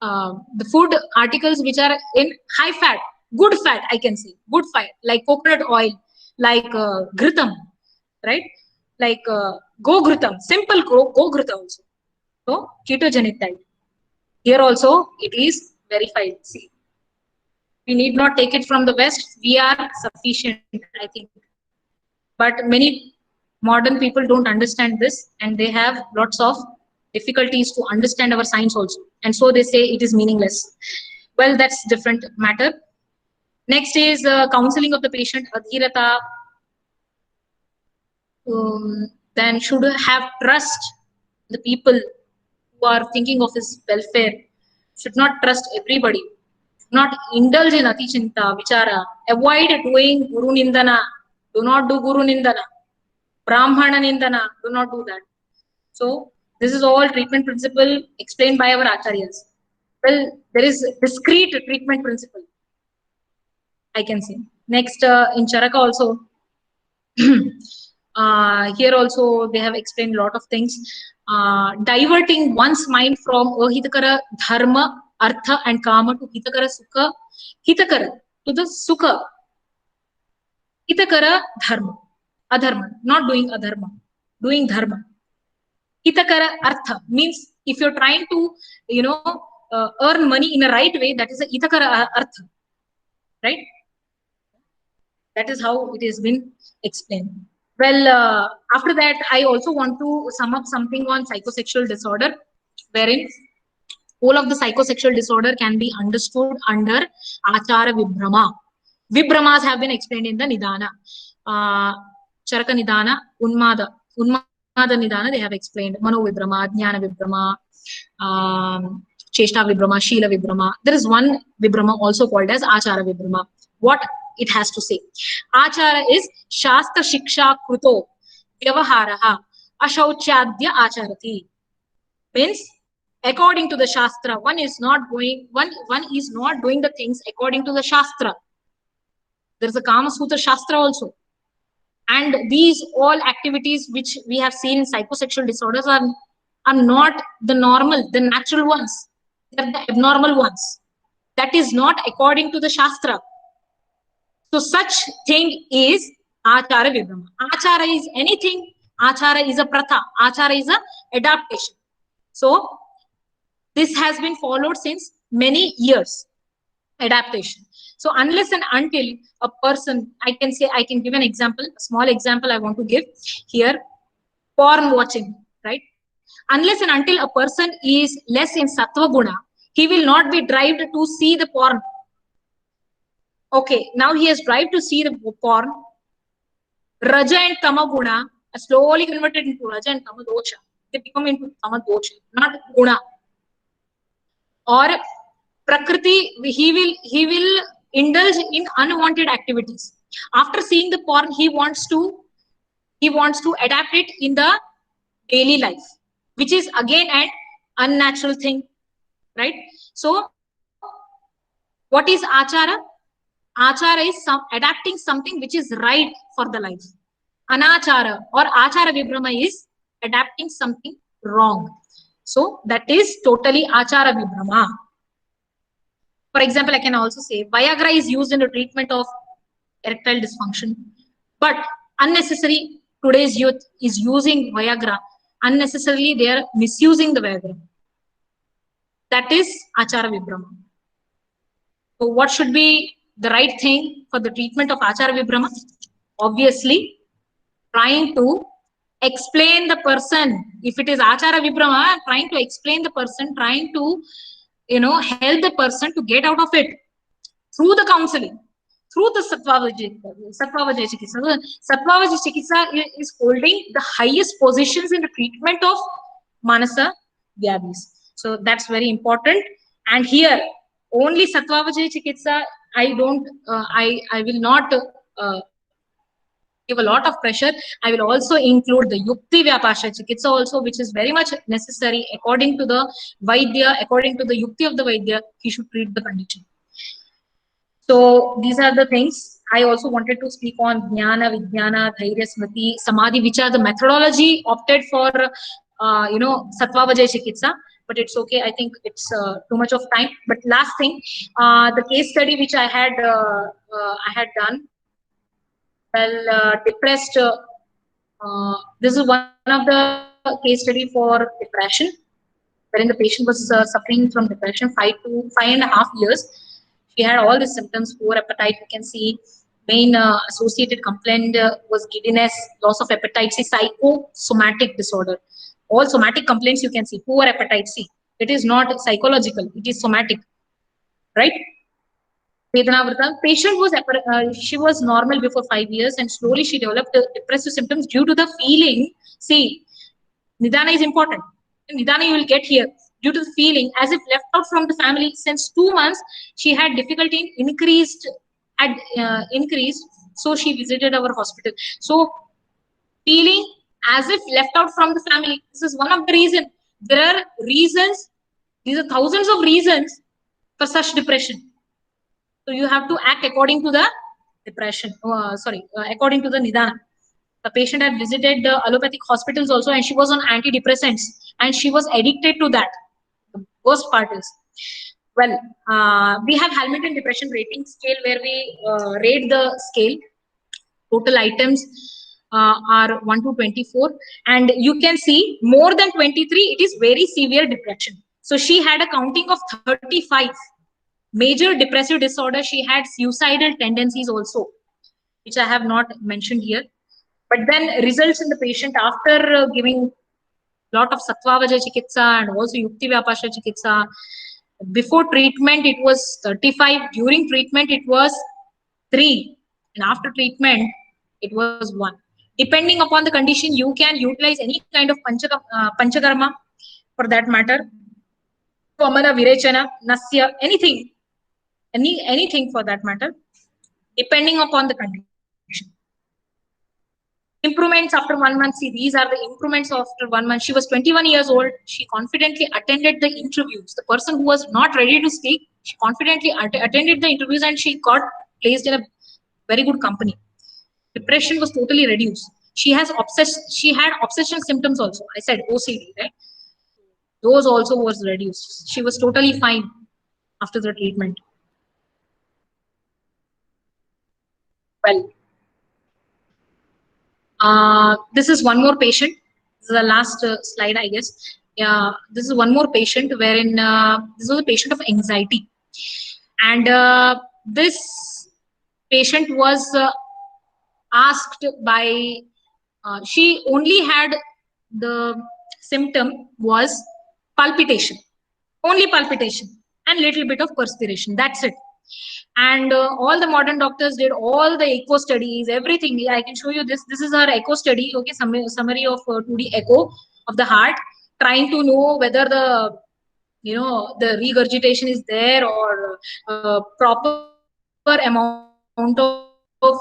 the food articles which are in high fat, good fat, I can say, good fat, like coconut oil, like ghritam, right? Like go ghritam, simple go ghritam also. So ketogenic diet. Here also it is verified. See, we need not take it from the West. We are sufficient, I think. But many modern people don't understand this, and they have lots of difficulties to understand our science also, and so they say it is meaningless. Well, that's different matter. Next is counseling of the patient, adhirata. Then should have trust. The people who are thinking of his welfare should not trust everybody. Should not indulge in atichinta, vichara. Avoid doing guru nindana. Do not do guru nindana. Brahmana nindana. Do not do that. So this is all treatment principle explained by our acharyas. Well, there is discrete treatment principle, I can say. Next, in Charaka also, here also they have explained a lot of things. Diverting one's mind from ahitakara dharma, artha and kama to hitakara sukha, hitakara to the sukha, hitakara dharma, adharma, not doing adharma, doing dharma. Hitakara artha means if you're trying to, earn money in a right way, that is a hitakara artha, right? That is how it has been explained. Well, after that, I also want to sum up something on psychosexual disorder, wherein all of the psychosexual disorder can be understood under Achara Vibhrama. Vibhramas have been explained in the Nidana. Charaka Nidana, Unmada Nidana, they have explained. Mano Vibhrama, Jnana Vibhrama, Cheshta Vibhrama, Sheela Vibhrama. There is one Vibhrama also called as Achara Vibhrama. What it has to say? Achara is Shastra Shiksha Kruto Vyavaharaha Ashauchadya Acharati. Means, according to the Shastra, one is not doing the things according to the Shastra. There is a Kama Sutra Shastra also. And these all activities which we have seen in psychosexual disorders are not the normal, the natural ones. They are the abnormal ones. That is not according to the Shastra. So such thing is Achara Vibhrama. Achara is anything. Achara is a pratha. Achara is a adaptation. So this has been followed since many years. Adaptation. So unless and until a person, I can give an example, a small example I want to give here. Porn watching, right? Unless and until a person is less in sattva guna, he will not be driven to see the porn. Okay, now he has driven to see the porn. Raja and Tama guna are slowly converted into Raja and Tama dosha. They become into Tama dosha, not guna. Or Prakriti, he will indulge in unwanted activities. After seeing the porn, he wants to adapt it in the daily life, which is again an unnatural thing, right? So what is achara? Achara is adapting something which is right for the life. Anachara or achara vibhrama is adapting something wrong. So that is totally achara vibhrama. For example, I can also say Viagra is used in the treatment of erectile dysfunction, but unnecessary, today's youth is using Viagra. Unnecessarily, they are misusing the Viagra. That is Achara Vibhrama. So what should be the right thing for the treatment of Achara Vibhrama? Obviously, trying to explain the person. If it is Achara Vibhrama, trying to explain the person, trying to help the person to get out of it through the counseling, through the Sattvavajaya Chikitsa. Sattvavajaya Chikitsa is holding the highest positions in the treatment of Manasa Vyadhis. So that's very important. And here, only Sattvavajaya Chikitsa, I will not give a lot of pressure. I will also include the Yukti Vyapasha Chikitsa also, which is very much necessary according to the Vaidya, according to the Yukti of the Vaidya, he should treat the condition. So these are the things. I also wanted to speak on Jnana, Vijnana, Dhairya, Smriti, Samadhi, which are the methodology opted for, Sattvavajaya Chikitsa. But it's okay. I think it's too much of time. But last thing, the case study which I had done. Well, depressed. This is one of the case study for depression, wherein the patient was suffering from depression 5.5 years. She had all the symptoms, poor appetite. You can see main associated complaint was giddiness, loss of appetite. See, psychosomatic disorder. All somatic complaints you can see, poor appetite. See, it is not psychological, it is somatic, right? Patient was she was normal before 5 years, and slowly she developed depressive symptoms due to the feeling. See, Nidana is important. Nidana you will get here. Due to the feeling as if left out from the family since 2 months, she had difficulty in increased, so she visited our hospital. So feeling as if left out from the family, this is one of the reasons. There are reasons, these are thousands of reasons for such depression. So you have to act according to the depression, according to the Nidana. The patient had visited the allopathic hospitals also, and she was on antidepressants, and she was addicted to that. The worst part is, well, we have Hamilton Depression Rating Scale, where we rate the scale. Total items are 1 to 24, and you can see more than 23, it is very severe depression. So she had a counting of 35. Major depressive disorder. She had suicidal tendencies also, which I have not mentioned here. But then results in the patient after giving lot of Sattvavajaya Chikitsa and also Yukti Vyapasha Chikitsa. Before treatment, it was 35. During treatment, it was 3. And after treatment, it was 1. Depending upon the condition, you can utilize any kind of panchakarma for that matter. Vamana, Virechana, Nasya, anything. Anything for that matter, depending upon the condition. Improvements after 1 month. See, these are the improvements after 1 month. She was 21 years old. She confidently attended the interviews. The person who was not ready to speak, she confidently attended the interviews, and she got placed in a very good company. Depression was totally reduced. She had obsession symptoms also. I said OCD, right? Those also was reduced. She was totally fine after the treatment. well. This is one more patient. This is the last slide, I guess. Yeah, this is one more patient wherein this was a patient of anxiety, and this patient was asked by. She only had the symptom was palpitation, only palpitation, and little bit of perspiration. That's it. And all the modern doctors did all the echo studies, everything. I can show you this. This is our echo study. Okay, summary of 2D echo of the heart, trying to know whether the the regurgitation is there, or proper amount of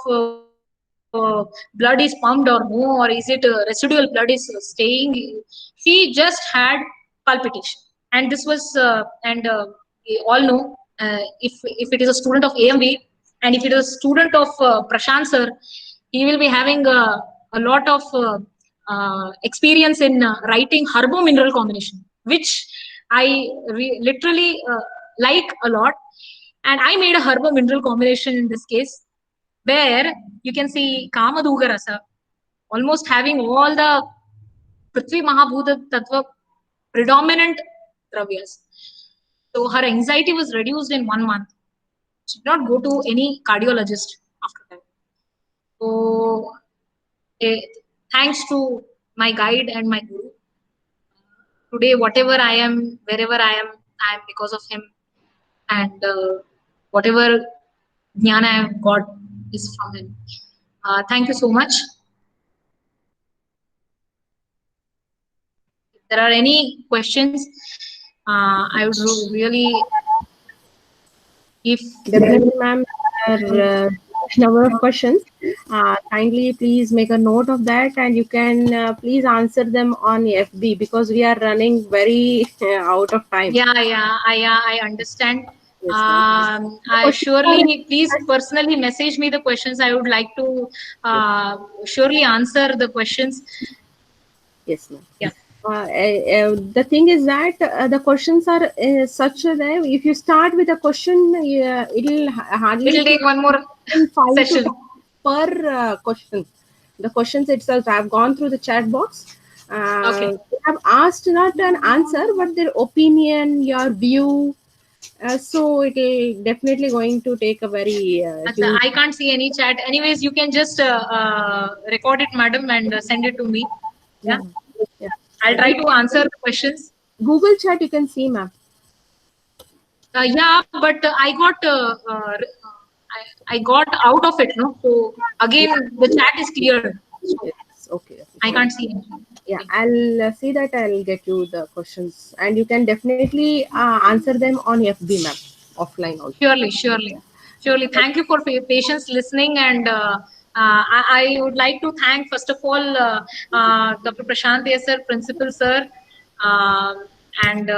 blood is pumped or no, or is it residual blood is staying. She just had palpitation, and this was we all know, if it is a student of AMV, and if it is a student of Prashant sir, he will be having a lot of experience in writing herbo mineral combination, which I literally like a lot. And I made a herbo mineral combination in this case, where you can see Kamaduga Rasa, almost having all the Prithvi Mahabhuta Tattva predominant dravyas. So her anxiety was reduced in 1 month. She did not go to any cardiologist after that. So eh, thanks to my guide and my guru. Today, whatever I am, wherever I am because of him. And whatever jnana I have got is from him. Thank you so much. If there are any questions, I would really, if Definitely, ma'am. There are number of questions. Kindly please make a note of that, and you can please answer them on FB, because we are running very out of time. yeah, I understand. Yes, ma'am. I surely, please personally message me the questions. I would like to surely answer the questions. Yes, ma'am. Yeah. The thing is that the questions are such that if you start with a question, it'll hardly It'll take one more 5 session. to per question. The questions itself, I've gone through the chat box. Okay. They have asked not an answer, but their opinion, your view. So it will definitely going to take a very huge. I can't see any chat. Anyways, you can just record it, madam, and send it to me. Yeah. Yeah. I'll try to answer the questions. Google chat you can see, ma'am. Yeah, but I got out of it, no. So again, the chat is cleared. So Yes. Okay. I can't see anything. Yeah, I'll see that I'll get you the questions, and you can definitely answer them on FB, ma'am, offline also. Surely. Thank you for your patience listening, and I would like to thank first of all Dr. Prashant sir, Principal sir, and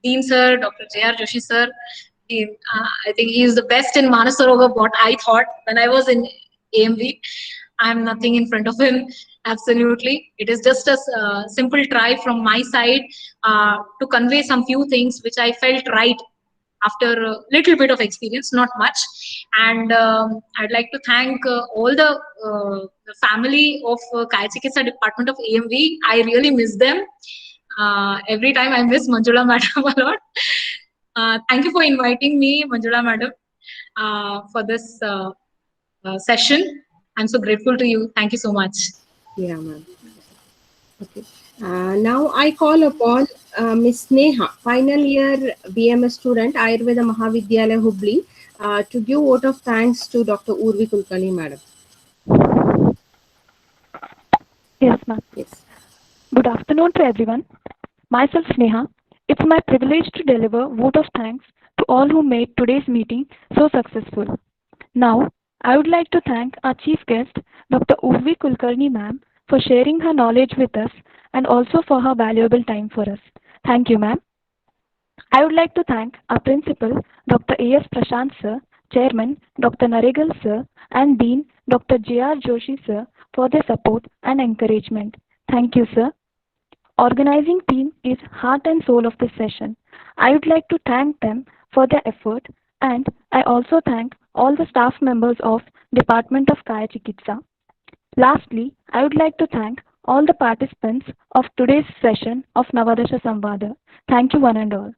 Dean sir, Dr. J.R. Joshi sir. I think he is the best in Manasarovar, what I thought when I was in AMV. I'm nothing in front of him. Absolutely. It is just a simple try from my side to convey some few things which I felt right after a little bit of experience, not much. And I'd like to thank all the family of Kaya Chikitsa department of AMV. I really miss them. Every time I miss Manjula madam a lot. Thank you for inviting me, Manjula madam, for this session. I'm so grateful to you. Thank you so much. Yeah, ma'am. Okay. Now I call upon Miss Neha, final year BMS student, Ayurveda Mahavidyalaya Hubli, to give vote of thanks to Dr. Urvi Kulkarni, madam. Yes, ma'am. Yes. Good afternoon to everyone. Myself, Sneha. It's my privilege to deliver vote of thanks to all who made today's meeting so successful. Now, I would like to thank our chief guest, Dr. Urvi Kulkarni, ma'am, for sharing her knowledge with us and also for her valuable time for us. Thank you, ma'am. I would like to thank our principal, Dr. A.S. Prashant sir, chairman, Dr. Naregal sir, and dean, Dr. J.R. Joshi sir, for their support and encouragement. Thank you, sir. Organizing team is heart and soul of this session. I would like to thank them for their effort And I also thank all the staff members of Department of Kaya Chikitsa. Lastly, I would like to thank all the participants of today's session of Navadasha Samvada. Thank you one and all.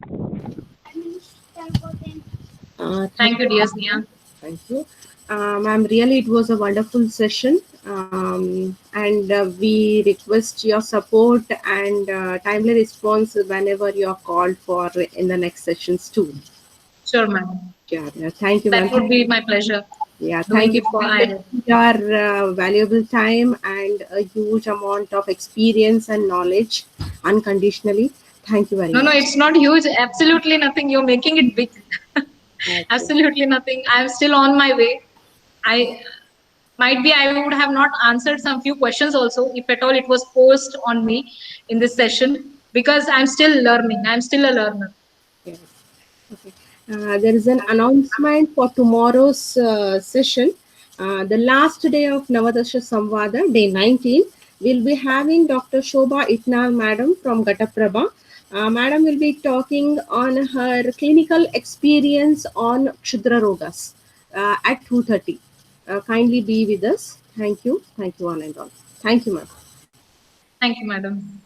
Thank you, dear Sneha. Thank you. Ma'am, really it was a wonderful session, and we request your support and timely response whenever you are called for in the next sessions too. Sure, ma'am. Yeah, thank you, That ma'am. would be my pleasure. Yeah, Doing thank you it for for I. your valuable time and a huge amount of experience and knowledge unconditionally. Thank you very No, much. it's not huge. Absolutely nothing. You're making it big. Okay. Absolutely nothing. I'm still on my way. I might be I would have not answered some few questions also if at all it was posed on me in this session, because I'm still learning. I'm still a learner. Yes. Okay. There is an announcement for tomorrow's session. The last day of Navadasha Samvada, day 19, we'll be having Dr. Shobha Itnar Madam from Gataprabha. Madam will be talking on her clinical experience on Kshudra Rogas at 2:30. Kindly be with us. Thank you. Thank you, one and all. Thank you, ma'am. Thank you, madam.